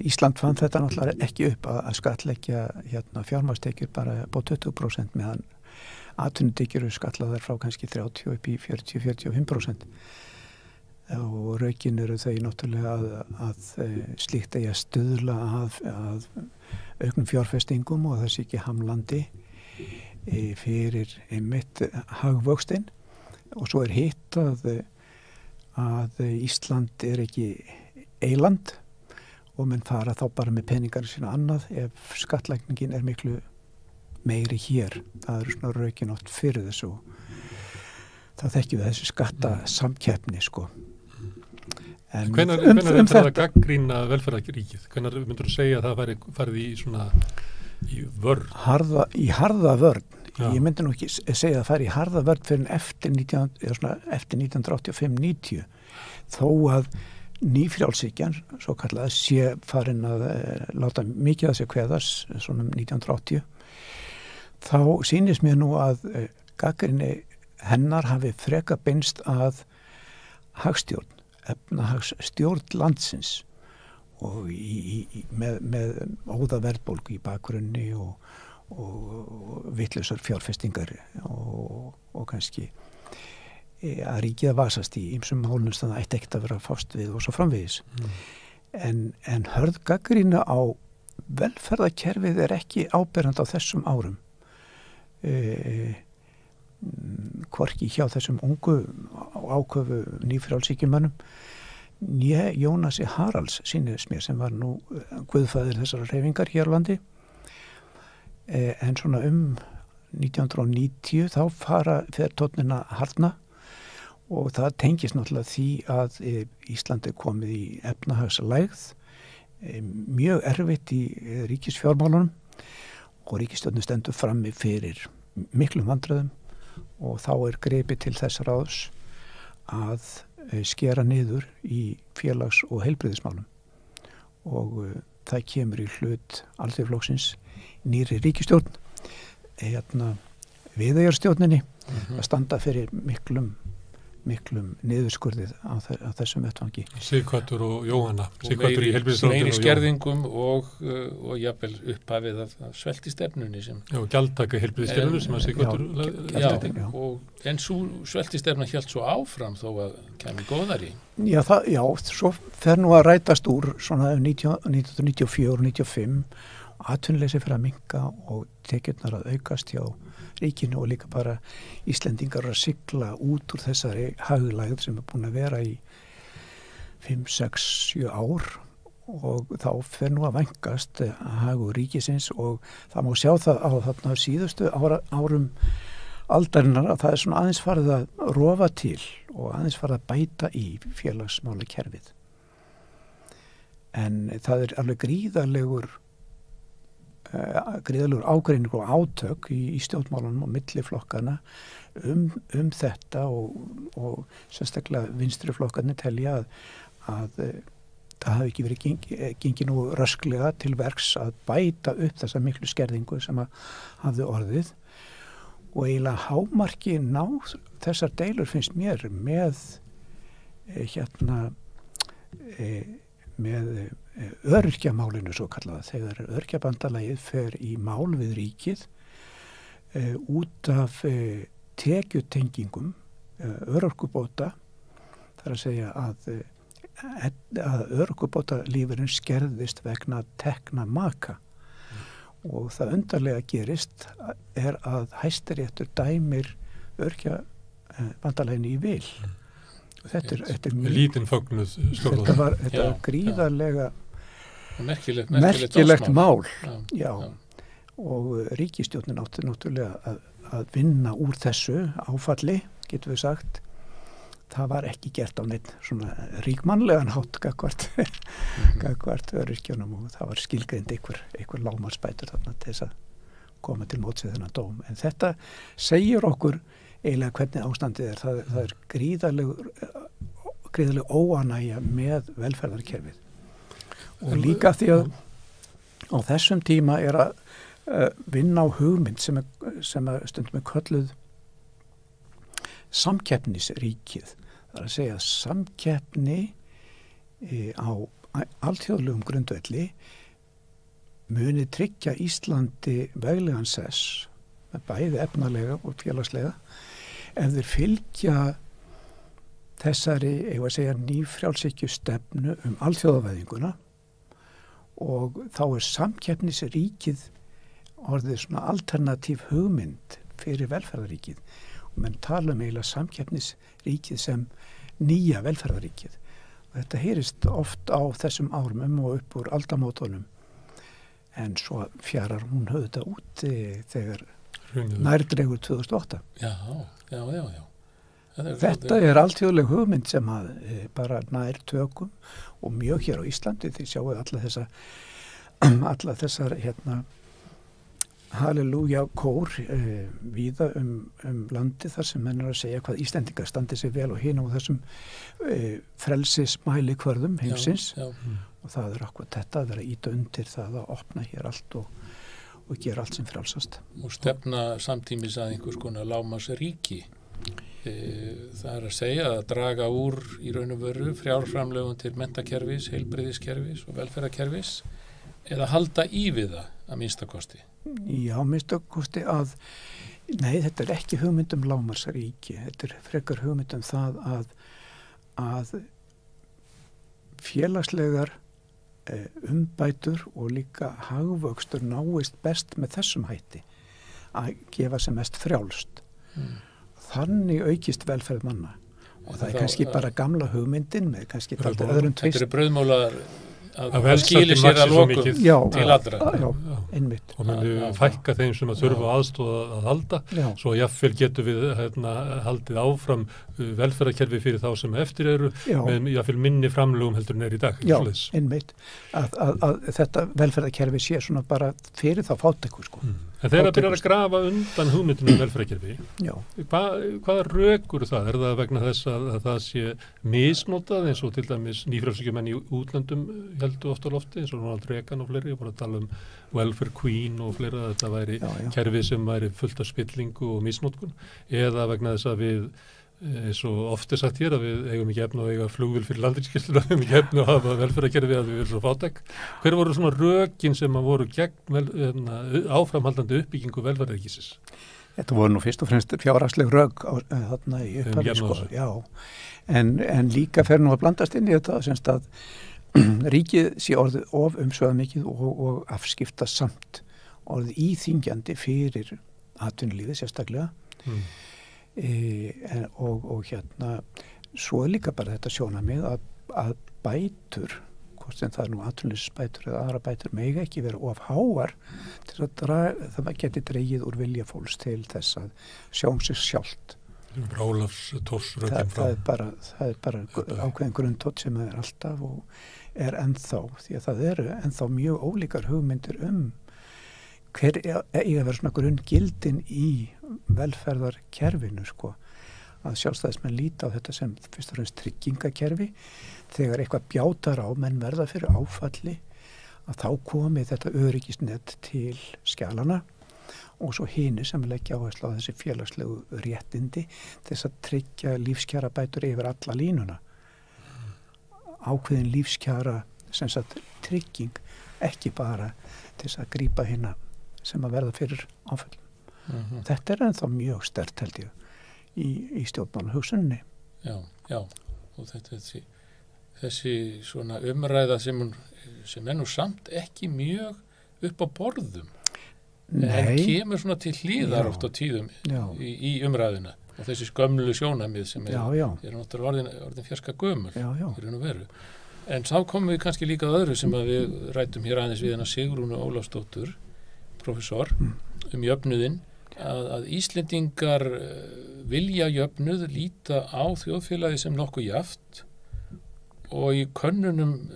Ísland fann þetta náttúrulega ekki upp að skattleggja fjármagnstekjur bara á 20% meðan atvinnutekjur eru skattlagðar frá kannski 30 upp í 40-45%. Og rökin eru þau náttúrulega að slíkt eigi að stuðla að auknum fjárfestingum og það sé ekki hamlandi fyrir einmitt hagvöxtinn. Og svo er hitt að Ísland er ekki eyland og menn fara þá bara með peningar sína annað ef skattlækningin er miklu meiri hér. Það eru svona rökin oft fyrir þessu. Það þekkjum við þessi skattasamkeppni sko. Hvenær er það að gagnrýna velferðarríkið? Hvenær myndur þú segja að það farið í svona í vörn? Í harða vörn. Já. Ég myndi nú ekki segja að fara í harða vörn fyrir eftir 1985-90 þó að nýfrjálshyggjan svo kallað sé farin að láta mikið að sér kveðast svona 1980 þá sýnist mér nú að gagnrýni hennar hafi freka beinst að hagstjórn, efnahagsstjórn landsins og með óða verðbólgu í bakgrunni og vitlausar fjárfestingar og kannski að ríkið að vasast í ýmsum málum þannig að ætti ekkert að vera fást við og svo framvegis. En hörð gagnrýni á velferðarkerfið er ekki áberandi á þessum árum. Hvorki hjá þessum ungu áköfu nýfrjálshyggjumönnum né Jónasi Haralds sýnist mér sem var nú guðfæðir þessara hreyfingar hér á landi. En svona 1990 þá fer tónninn að harðna og það tengist náttúrulega því að Ísland er komið í efnahagslægð, mjög erfitt í ríkisfjármálunum og ríkisstjórnin stendur frammi fyrir miklum vandræðum og þá er gripið til þess ráðs að skera niður í félags- og heilbrigðismálum og það kemur í hlut Alþýðuflokksins nýrri ríkisstjórn Viðeyjarstjórninni að standa fyrir miklum niðurskurðið á þessum vettvangi. Sighvatur og Jóhanna Sighvatur í heilbrigðisráðuneytinu meiri skerðingum og jafnvel upphafið af sveltistefnunni sem gjaldtaka heilbrigðiskerfinu sem að Sighvatur en svo sveltistefna hélt svo áfram þó að kemur góðari. Já, svo fer nú að rætast úr svona 1994 og 1995 atvinnuleysi fyrir að minnka og tekjurnar að aukast hjá ríkinu og líka bara Íslendingar að sigla út úr þessari haglægð sem er búin að vera í 5, 6, 7 ár og þá fer nú að vænkast hagur ríkisins og það má sjá það á þarna síðustu árum aldarinnar að það er svona aðeins farið að rofa til og aðeins farið að bæta í félagsmála kerfið. En það er alveg gríðarlegur ágreiningur og átök í stjórnmálunum og milliflokkana þetta og sérstaklega vinstri flokkarnir telja að það hafi ekki verið gengið nú rösklega til verks að bæta upp þessa miklu skerðingu sem hafði orðið og eiginlega hámarki ná þessar deilur finnst mér með öryrkjamálinu svo kallaða þegar öryrkjabandalagið fer í mál við ríkið út af tekjutengingum örorkubóta þar að segja að örorkubótalífurinn skerðist vegna tekna maka og það undarlega gerist er að Hæstiréttur dæmir öryrkjabandalaginu í vil. Þetta er mjög lítinn fögnuð þetta var gríðarlega merkilegt mál já. Og ríkisstjórnin átti náttúrulega að vinna úr þessu áfalli, getum við sagt það var ekki gert á neitt svona ríkmannlegan hátt gagvart öryrkjunum og það var skilgreind einhver lágmarksbætur þarna til þess að koma til móts við þennan dóm en þetta segir okkur eiginlega hvernig ástandið er. Það er gríðarleg óánægja með velferðarkerfið. Og líka því að á þessum tíma er að vinna á hugmynd sem stundum er kölluð samkeppnisríkið. Það er að segja að samkeppni á alþjóðlegum grundvelli muni tryggja Íslandi veglegan sess með bæði efnalega og félagslega ef þeir fylgja þessari, ég var að segja, nýfrjálshyggju stefnu alþjóðavæðinguna og þá er samkeppnisríkið orðið svona alternatív hugmynd fyrir velferðaríkið og menn tala eiginlega samkeppnisríkið sem nýja velferðaríkið og þetta heyrist oft á þessum árum og upp úr aldamótunum en svo fjarar hún höfða út þegar nærdregur 2008. Já. Þetta er alþjóðleg hugmynd sem að bara nær tökum og mjög hér á Íslandi því sjáu alla þessar halleluja kór víða landi þar sem menn að segja hvað Íslendingar standi sig vel og hina á þessum frelsismæli kvörðum heimsins og það er akkurat þetta að vera íta undir það að opna hér allt og gera allt sem frelsast. Og stefna samtímis að einhvers konar lágmarksríki. Það er að segja að draga úr í raun og veru fjárframlögum til menntakerfis, heilbrigðiskerfis og velferðarkerfis eða halda í við það að minnstakosti. Já, minnstakosti nei, þetta er ekki hugmynd lágmarksríki, þetta er frekar hugmynd það að félagslegar umbætur og líka hagvöxtur náist best með þessum hætti að gefa sem mest frjálst. Þannig aukist velferð manna og það er kannski bara gamla hugmyndin með kannski öðrum tvist. Þetta eru brauðmólar að skili sér að lokum til allra. Já, einmitt. Og munu fækka þeim sem að þurfa aðstoð að halda, svo jafnvel getur við haldið áfram velferðarkerfi fyrir þá sem eftir eru, með jafnvel minni framlögum heldur en í dag. Já, einmitt. Að þetta velferðarkerfi sé svona bara fyrir þá fátæku, sko. En þegar það byrjar að grafa undan hugmyndinu velferðarkerfi, hvaða rökur það? Er það vegna þess að það sé misnotað eins og til dæmis nýfrjálshyggjumenn í útlöndum heldur oft á lofti, eins og Ronald Reagan og fleiri, ég bara tala welfare queen og fleira, þetta væri kerfi sem væri fullt af spillingu og misnotkun, eða vegna þess að við, eins og oft er sagt hér, að við eigum ekki efni að eiga flugvél fyrir landhelgisgæsluna, við eigum ekki efni að hafa velferðarkerfi að við erum svo fátæk. Hver voru svona rökin sem að voru gegn áframhaldandi uppbyggingu velferðarríkisins? Þetta voru nú fyrst og fremst fjárhagsleg rök þarna í upphafi, sko. Já, en líka fer nú að blandast inn í þetta, semst að ríkið sé orðið of umsvifamikið og afskipta samt orðið íþyngjandi fyrir atvinnulífið sérstaklega. Og svo er líka bara þetta sjónarmið að bætur hvort sem það nú atvinnuleysisbætur eða aðra bætur mega ekki vera of háar til að það geti dregið úr vilja fólks til þess að sjá sig sjálft. Ólafs Thors-rökin það er bara ákveðin grundtótt sem er alltaf og er ennþá, því að það eru ennþá mjög ólíkar hugmyndir hver eiga að vera svona grunngildin í velferðarkerfinu sko, að sjálfstæðismenn líta á þetta sem fyrst og fremst tryggingakerfi. Þegar eitthvað bjátar á menn verða fyrir áfalli að þá komi þetta öryggisnet til skjalana og svo hini sem leggja áherslu á þessi félagslegu réttindi þess að tryggja lífskjara bætur yfir alla línuna. Ákveðin lífskjara sem sagt trygging, ekki bara til þess að grípa hina sem að verða fyrir áföllum. Þetta er ennþá mjög sterkt held ég í stjórnmálahugsuninni. Já, og þetta þessi svona umræða sem er nú samt ekki mjög upp á borðum. En kemur svona til hlýðar oft á tíðum í umræðuna og þessi skömmlu sjónamið sem er náttúrulega orðin fjarska gömul í raun og veru. En þá komum við kannski líka að öðru sem að við rætum hér aðeins við Sigrúnu Ólafsdóttur, professor, jöfnuðinn, að Íslendingar vilja jöfnuð líta á þjóðfélagi sem nokkuð jafnt og í könnunum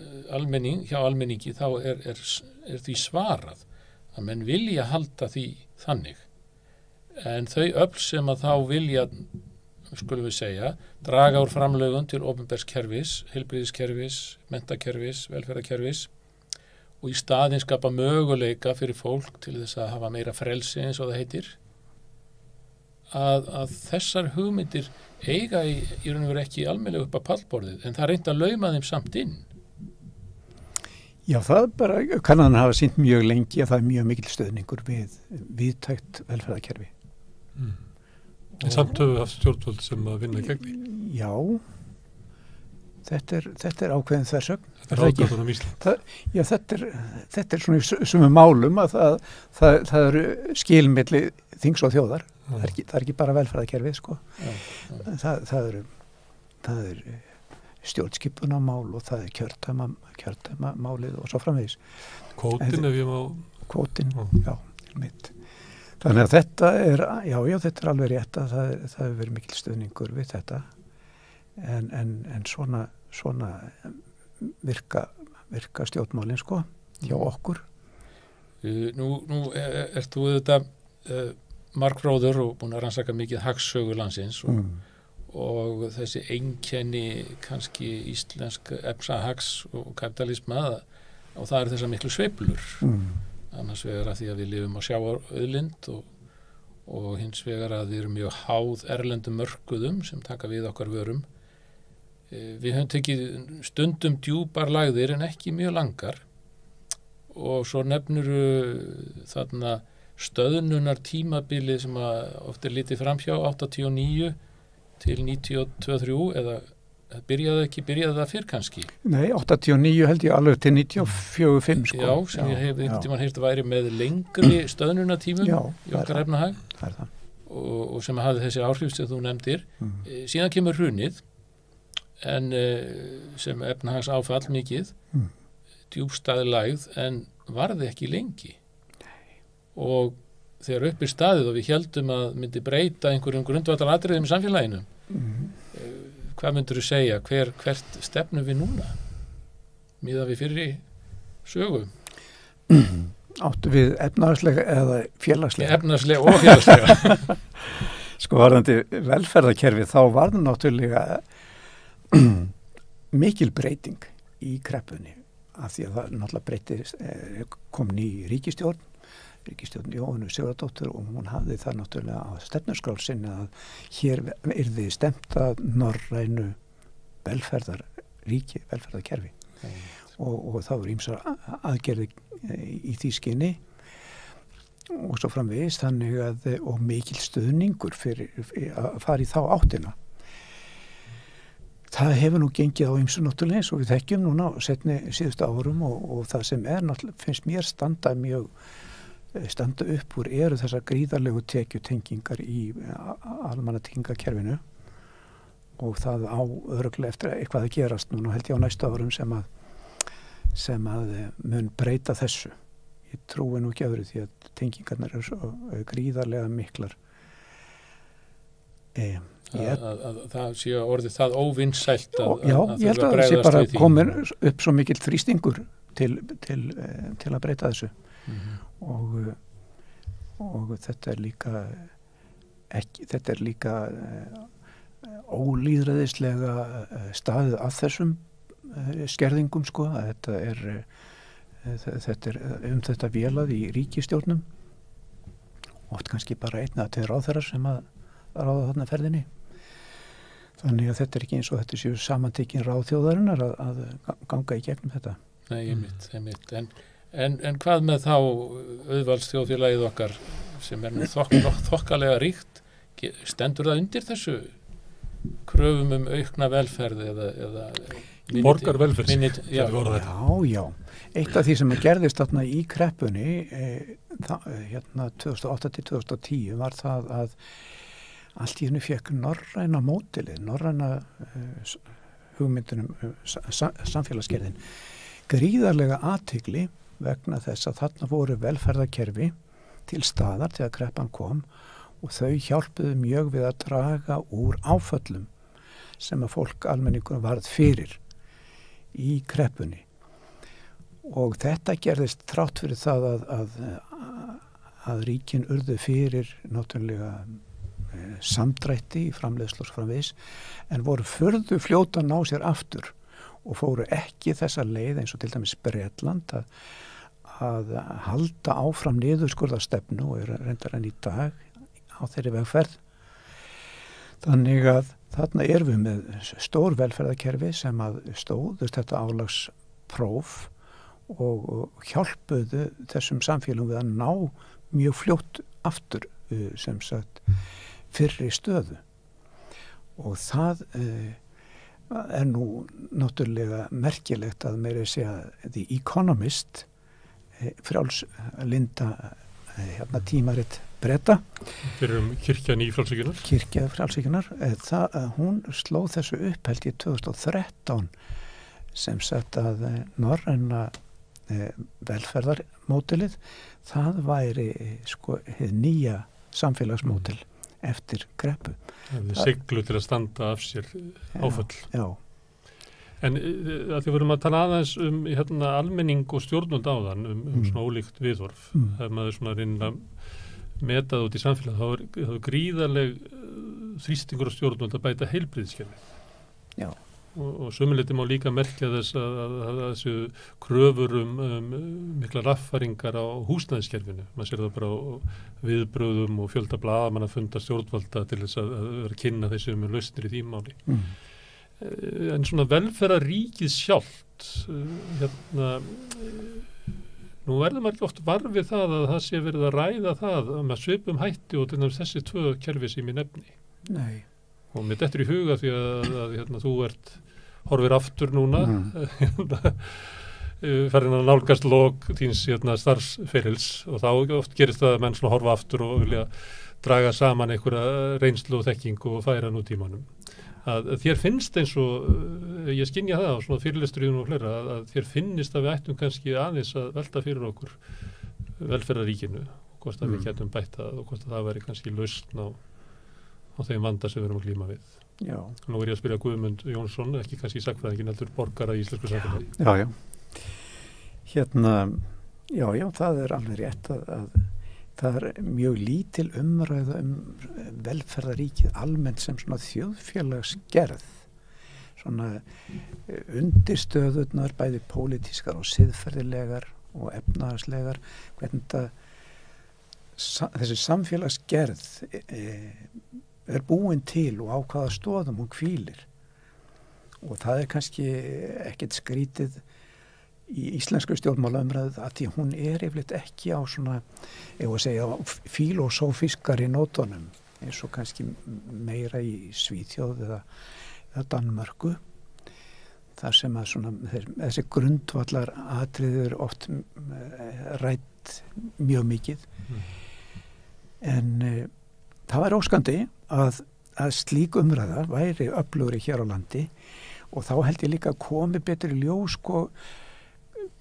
hjá almenningi þá er því svarað að menn vilja halda því þannig. En þau öfl sem að þá vilja, skulum við segja, draga úr framlögum til opinbers kerfis, heilbrigðiskerfis, menntakerfis, velferðarkerfis og í staðinn skapa möguleika fyrir fólk til þess að hafa meira frelsi eins og það heitir, að þessar hugmyndir eiga í raun og veru ekki almennilega upp á pallborðið, en það reyndi að lauma þeim samt inn. Já, það bara, kannanir hafa sýnt mjög lengi að það er mjög mikil stöðningur við víðtækt velferðarkerfi. En samt höfum við haft stjórnvöld sem að vinna gegn því. Já, þetta er ákveðin þversögn. Þetta er ráðgátan Ísland. Já, þetta er svona í sumum málum að það eru skilmilli þings og þjóðar. Það er ekki bara velferðarkerfið, sko. Það er stjórnskipunarmál og það er kjördæmamálið og svo framvegis. Kvótin ef ég má... Kvótin, já, mitt. Þannig að þetta er alveg rétt að það hefur verið mikil stuðningur við þetta en svona virka stjórnmálin sko hjá okkur. Nú ert þú auðvitað margfróður og búin að rannsaka mikið hagsögu landsins og þessi einkenni kannski íslensk efnahags og kapitalisma og það eru þessar miklu sveiflur. Annars vegar að því að við lifum á sjávarauðlind og hins vegar að við erum mjög háð erlendum mörkuðum sem taka við okkar vörum. Við höfum tekið stundum djúpar lagðir en ekki mjög langar og svo nefnuru þarna stöðnunar tímabili sem að oft er litið framhjá 89 til 92-3 eða byrjaði það fyrr kannski? Nei, 89 held ég alveg til 94-5 sko. Já, sem ég hef einhvern tímann heyrt að væri með lengri stöðnunartímum í okkar efnahag og sem hafði þessi áhrif sem þú nefndir. Síðan kemur hrunið en sem efnahags áfall mikið, djúpstæð lægð en varði ekki lengi. Og þegar upp er staðið og við héldum að myndi breyta einhverjum grundvallaratriðum í samfélaginu, hvað myndur þú segja? Hvert stefnum við núna? Miðað við fyrri sögu? Áttu við efnahagslega eða félagslega? Efnahagslega og félagslega. Sko varðandi velferðarkerfi þá var það náttúrulega mikil breyting í kreppunni af því að það náttúrulega breytist, kom ný ríkisstjórn Jóhannu Sigurðardóttur og hún hafði það náttúrulega á stefnuskrá sinni að hér yrði stemt að norrænu velferðarkerfi og það voru ýmsar aðgerði í því skyni og svo framvegis þannig að og mikil stuðningur fyrir að fara í þá áttina. Það hefur nú gengið á ýmsu náttúrulega eins og við þekkjum núna setni síðustu árum og það sem er náttúrulega finnst mér standa upp úr eru þessar gríðarlegu tekjutengingar í almannatryggingakerfinu og það á örugglega eftir eitthvað að gerast núna held ég á næstu árum sem að sem að mun breyta þessu. Ég trúi nú ekki öðru því að tengingarnar eru svo gríðarlega miklar. Að það sé orðið það óvinsælt já, ég held að það sé bara komin upp svo mikill þrýstingur til að breyta þessu. Og þetta er líka ólýðræðislega staðið að þessum skerðingum, sko. Þetta er þetta vélað í ríkisstjórnum, oft kannski bara einn að til ráðherrar sem að ráða þarna ferðinni. Þannig að þetta er ekki eins og þetta séu samantekin ráðþjóðarinnar að ganga í gegnum þetta. Nei, einmitt. En hvað með þá auðvaldsþjóðfélagið okkar sem er nú þokkalega ríkt, stendur það undir þessu kröfum aukna velferð eða borgarvelferð? Já. Eitt af því sem gerðist þarna í kreppunni hérna 2008-2010 var það að allt í hennu fekk norræna mótilið, norræna hugmyndunum samfélagsgerðin gríðarlega athygli vegna þess að þarna voru velferðarkerfi til staðar þegar kreppan kom og þau hjálpuðu mjög við að draga úr áföllum sem að fólk almenningur varð fyrir í kreppunni. Og þetta gerðist þrátt fyrir það að ríkin urðu fyrir náttúrulega samdrætti í framleiðslu og framvegis, en voru furðu fljóta að ná sér aftur og fóru ekki þessa leið eins og til dæmis Bretland að halda áfram niðurskurðarstefnu og reyndar enn í dag á þeirri vegferð. Þannig að þarna erum við með stór velferðarkerfi sem að stóðust þetta álagspróf og hjálpuðu þessum samfélagum við að ná mjög fljótt aftur sem sagt fyrri stöðu. Og það er nú náttúrulega merkilegt að meira segja The Economist frjálslinda tímarit Breta fyrir kirkjan í frjálshyggjunar. Kirkja frjálshyggjunar, hún sló þessu upp held í 2013 sem sagt að norræna velferðarmótilið, það væri sko hið nýja samfélagsmótil eftir kreppu. Það siglu til að standa af sér áföll. Já. En að því vorum að tala aðeins almenning og stjórnvöld áðan svona ólíkt viðhorf. Ef maður svona reyna metað út í samfélag, þá er gríðarleg þrýstingur og stjórnvöld að bæta heilbrigðiskerfi. Já. Og sömuleyti má líka merkja þess að þessu kröfur mikla raffaringar á húsnæðiskerfinu. Man sér það bara á viðbröðum og fjölda blaðamanna fundar stjórnvalda til þess að vera kynna þessu með lausnir í því máli. En svona velferðarríkið sjálft, nú verður maður ekki oft varfið það að það sé verið að ræða það með svipum hætti og til dæmis þessi tvö kerfi sem ég nefni. Nei. Og mér dettur í huga því að þú horfir aftur núna, farin að nálgast lok þíns starfsferils og þá oft gerist það að menn svona horfa aftur og vilja draga saman einhverja reynslu og þekkingu og færa nú tímanum. Að þér finnst eins og, ég skynja það á svona fyrirlesturíðum og fleira, að þér finnist að við ættum kannski aðeins að velta fyrir okkur velferðaríkinu, hvort að við getum bætt það og hvort að það væri kannski lausn á þeim vanda sem við erum að glíma við. Já. Nú er ég að spyrja Guðmund Jónsson, ekki kannski sagnfræðinginn heldur borgara í íslensku samfélagi. Já. Já, það er alveg rétt að það er mjög lítil umræða velferðaríkið almennt sem svona þjóðfélagsgerð. Svona undirstöðurnar, bæði pólitískar og siðferðilegar og efnahagslegar, hvernig þessi samfélagsgerð er búin til og á hvaða stoðum hún hvílir. Og það er kannski ekkert skrítið í íslensku stjórnmálaumræðu að því hún er yfirleitt ekki á svona, ef að segja, filosófiskari nótunum, eins og kannski meira í Svíþjóð eða Danmörku, þar sem að svona, þessi grundvallar atriður oft rætt mjög mikið. En það væri óskandi að slík umræða væri öflugri hér á landi og þá held ég líka að komi betur í ljós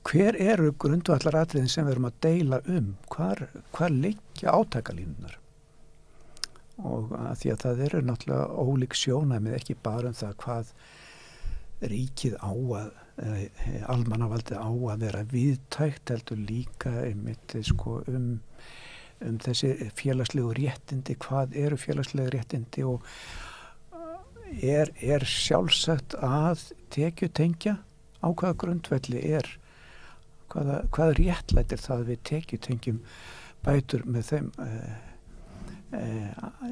hver eru grundvallaratriðin sem við erum að deila hvar liggja átakalínunar? Og að því að það eru náttúrulega ólík sjónarmið, ekki bara það hvað ríkið almannavaldið á að vera viðtækt, heldur líka einmitt þessi félagslegu réttindi, hvað eru félagslegu réttindi og er sjálfsagt að tekjutengja á hvaða grundvelli hvað réttlætir það við tekjutengjum bætur með þeim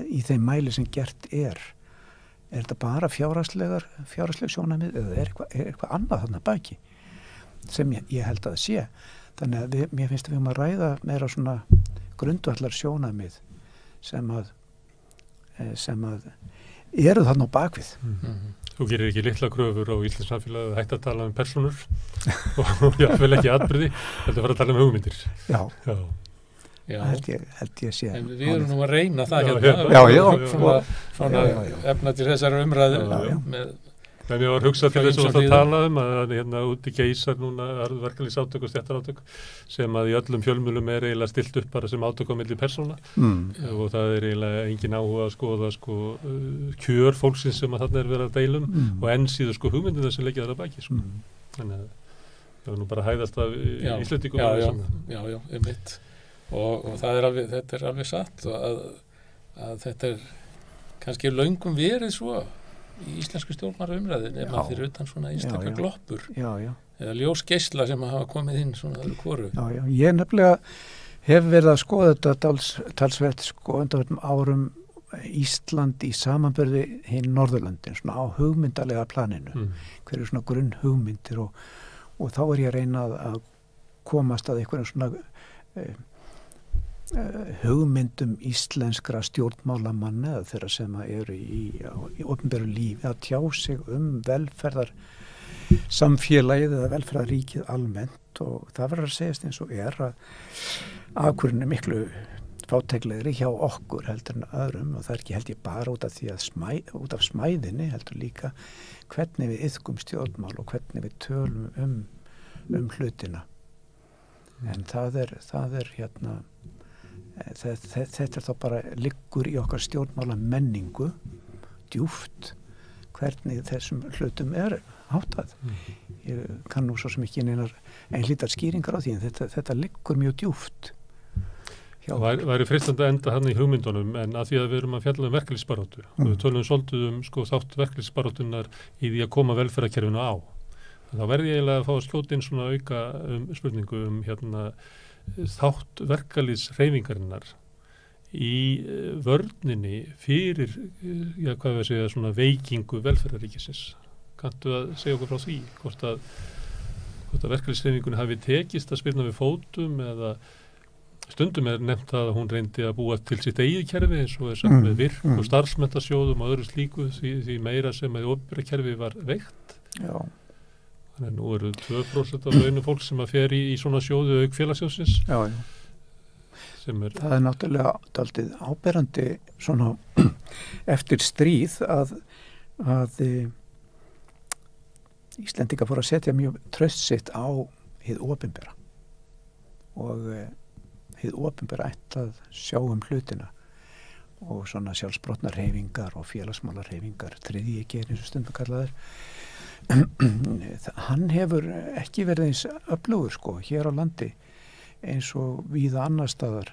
í þeim mæli sem gert er þetta bara fjárhagsleg sjónarmið eða er eitthvað annað þarna baki sem ég held að það sé. Þannig að mér finnst að við að ræða meira svona grundvallar sjónarmið sem að eru þarna á bakvið. Þú gerir ekki litla kröfur á íslenskt samfélag að hætta að tala persónur og jáfnvel ekki atburði, heldur að fara að tala hugmyndir. Já. Held ég sé. En við erum nú að reyna það svona efna til þessar umræðu En ég var hugsað til þess að tala að út í Geysar núna verkalýðsátök og stéttarátök sem að í öllum fjölmjölum er eiginlega stilt upp bara sem átök á milli persóna og það er eiginlega engin áhuga að skoða kjör fólksins sem að þarna er verið að deilum og enn síður hugmyndina sem leggja þar að baki Þannig að það var nú bara hæðast af Íslendingum Já, einmitt og þetta er alveg satt og að þetta er kannski löngum verið svo í íslensku stjórnmálaumræðu nema fyrir utan svona einstaklega gloppur eða ljósgeisla sem hafa komið inn svona öðru hvoru. Já, ég nefnilega hef verið að skoða þetta talsvert undanfarnum árum Ísland í samanburði hinn Norðurlöndin svona á hugmyndalega planinu hverju svona grunn hugmyndir og þá er ég að reyna að komast að einhverjum svona hugmyndum íslenskra stjórnmálamanna eða þeirra sem eru í opinberu lífi að tjá sig velferðar samfélagið eða velferðarríkið almennt og það verður að segjast eins og að akurinn er miklu fátæklegri hjá okkur heldur en öðrum og það er ekki held ég bara út af því að út af smæðinni heldur líka hvernig við iðkum stjórnmál og hvernig við tölum hlutina en það er þetta er þá bara liggur í okkar stjórnmála menningu djúpt hvernig þessum hlutum er háttað. Ég kann nú svo sem ekki einhlítar skýringar á því en þetta liggur mjög djúpt. Það væri freistandi að enda hann í hugmyndunum en að því að við erum að fjalla verkalýðsbaráttu og við tölum svolítið þátt verkalýðsbaráttunar í því að koma velferðarkerfinu á. Þá verði ég eiginlega að fá að skjóta inn svona auka spurningu þátt verkalýðshreyfingarinnar í vörninni fyrir svona veikingu velferðarríkisins. Kanntu að segja okkur frá því hvort að verkalýðshreyfingunni hafi tekist að spyrna við fótum eða stundum er nefnt að hún reyndi að búa til sitt eigið kerfi eins og sagt með virk og starfsmenntasjóðum og öðru slíku því meira sem að opinbera kerfi var veikt. Já. Þannig að nú eru 2% af launum fólk sem að fer í svona sjóðu auk félagsjóðsins. Já. Það er náttúrulega dálítið áberandi svona eftir stríð að Íslendingar fóru að setja mjög traust sitt á hið opinbera og hið opinbera ætti að sjá hlutina og svona sjálfsbrotnar hreyfingar og félagsmálar hreyfingar, þriðji gerin sem stundum kallaður hann hefur ekki verið eins öflugur hér á landi eins og víða annar staðar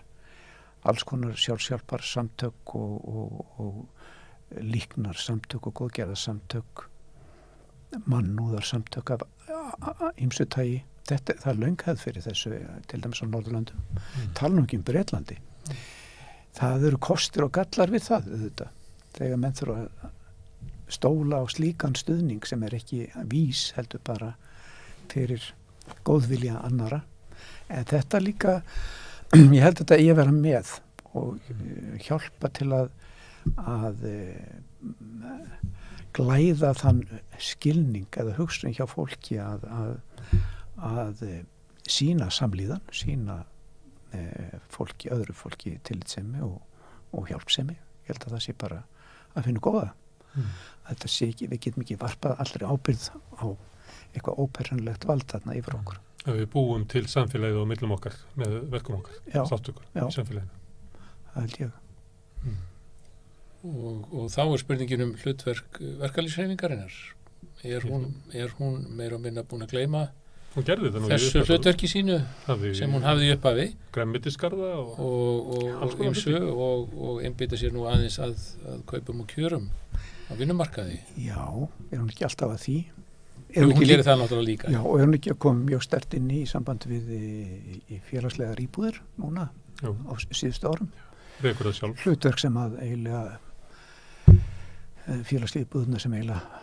alls konar sjálfshjálpar samtök og líknar samtök og góðgerðarsamtök mannúðar samtök af ýmsu tagi það er löngheð fyrir þessu til dæmis á Norðurlöndum tala nú ekki Bretlandi það eru kostir og gallar við það þegar menn þurfa að stóla á slíkan stuðning sem er ekki vís heldur bara fyrir góðvilja annara en þetta líka ég held þetta ég vera með og hjálpa til að glæða þann skilning eða hugsun hjá fólki að sína samlíðan sína öðru fólki tillitssemi og hjálpsemi ég held að það sé bara að finna góða þetta sé ekki, við getum ekki varpað allri ábyrgð á eitthvað ópersónulegt vald þarna yfir okkur. Að við búum til samfélagið og millum okkar með verkum okkar, Já. þáttöku Já. í samfélaginu. Það held ég. Og þá spurningin hlutverk verkalýðshreyfingarinnar. Er hún meira og minna búin að gleyma Hún gerði það nú í þessu upphafi. hlutverki sínu sem hún hafði í upphafi Grænmetisgarða og ýmsu og einbytta sér nú aðeins að kaupum og kjörum á vinnumarkaði. Já, er hún ekki alltaf að því? Hún gerir það náttúrulega líka. Já, og er hún ekki að koma mjög sterkt inn í samband við í félagslegar íbúðir núna Já. á síðustu árum? Rekur það sjálf. Hlutverk sem að eiginlega félagslega íbúðina sem eiginlega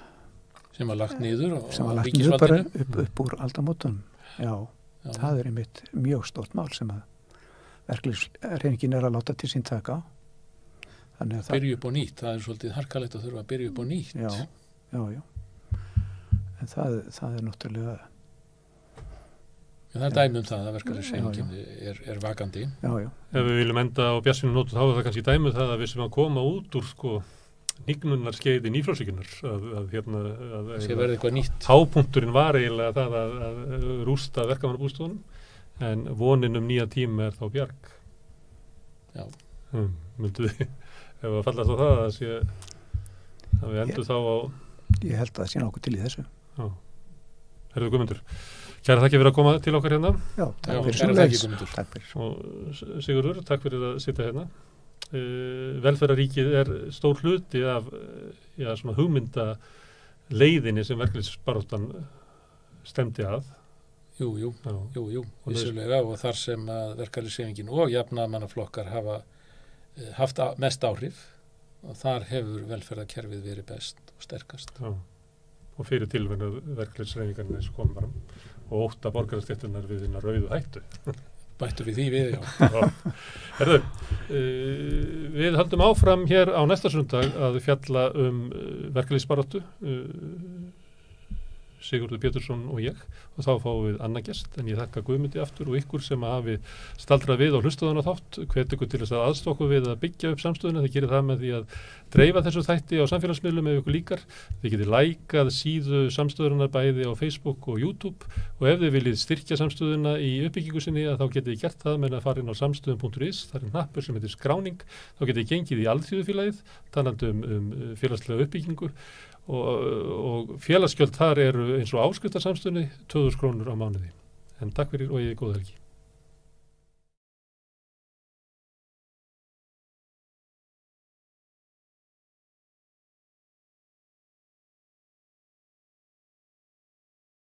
Sem var lagt niður sem á var lagt niður bara ríkisvaldinu. upp úr aldamótunum. Já, það er einmitt mjög stórt mál sem að verkalýðshreyfingin er að láta til sín taka á. Þannig að Byrja upp á nýtt, það er svolítið harkalegt að þurfa að byrja upp á nýtt. Já. En það er náttúrulega Það er dæmi það að verkalýðshreyfingin er vakandi. Já. Ef við viljum enda á bjassinu nótu þá er það kannski dæmi það að við sem að koma út úr hnignunnar skeiði nýfrjálshyggjunar að Sé verði eitthvað nýtt. hápunkturinn var eiginlega það að rústa verkamannabústofunum en vonin nýja tíma er þá bjarg. Já. Myndu við ef að fallast á það að sé að við endur þá á Ég held að það sé nokkuð til í þessu. Já. Herðu Guðmundur, kæra þakki fyrir að koma til okkar hérna. Já, takk fyrir kærar þakkir, Guðmundur. Takk fyrir. Og Sigurður, takk fyrir að sitja hérna. Velferðaríkið er stór hluti af svona hugmynda leiðinni sem verkalýðsbaráttan stemdi að. Jú, vissulega og þar sem að verkalýðshreyfingin og jafnaðarmannaflokkar hafa haft mest áhrif og þar hefur velferðarkerfið verið best og sterkast. Já. Og fyrir tilvægna verkalýðshreyfingarna eins og komum fram og ótta borgarastéttunar við þína rauðu hættu. Bættu við því við, já. Herðu, við höldum áfram hér á næsta sunnudag að fjalla verkalýðsbaráttu, Sigurður Pétursson og ég og þá fáum við annan gest en ég þakka Guðmundi aftur og ykkur sem hafi staldrað við og hlustuðan á þátt, hvet ykkur til þess að aðstokku við að byggja upp samstöðuna, þið gerir það með því að dreifa þessu þætti á samfélagsmiðlum ef ykkur líkar, þið getið lækað síðu samstöðunar bæði á Facebook og YouTube og ef þið viljið styrkja samstöðuna í uppbyggingu sinni að þá getið þið gert það með að fara inn á samstöðun.is, það er hnappur sem heitir skráning, þá getið þið gengið í alþýðufélagið, talandi félagslega uppbyggingu og félagsgjöld þar eru eins og áskriftarsamstöðunni 2.000 krónur á mánuði. En takk fyrir og ég er góð helgi.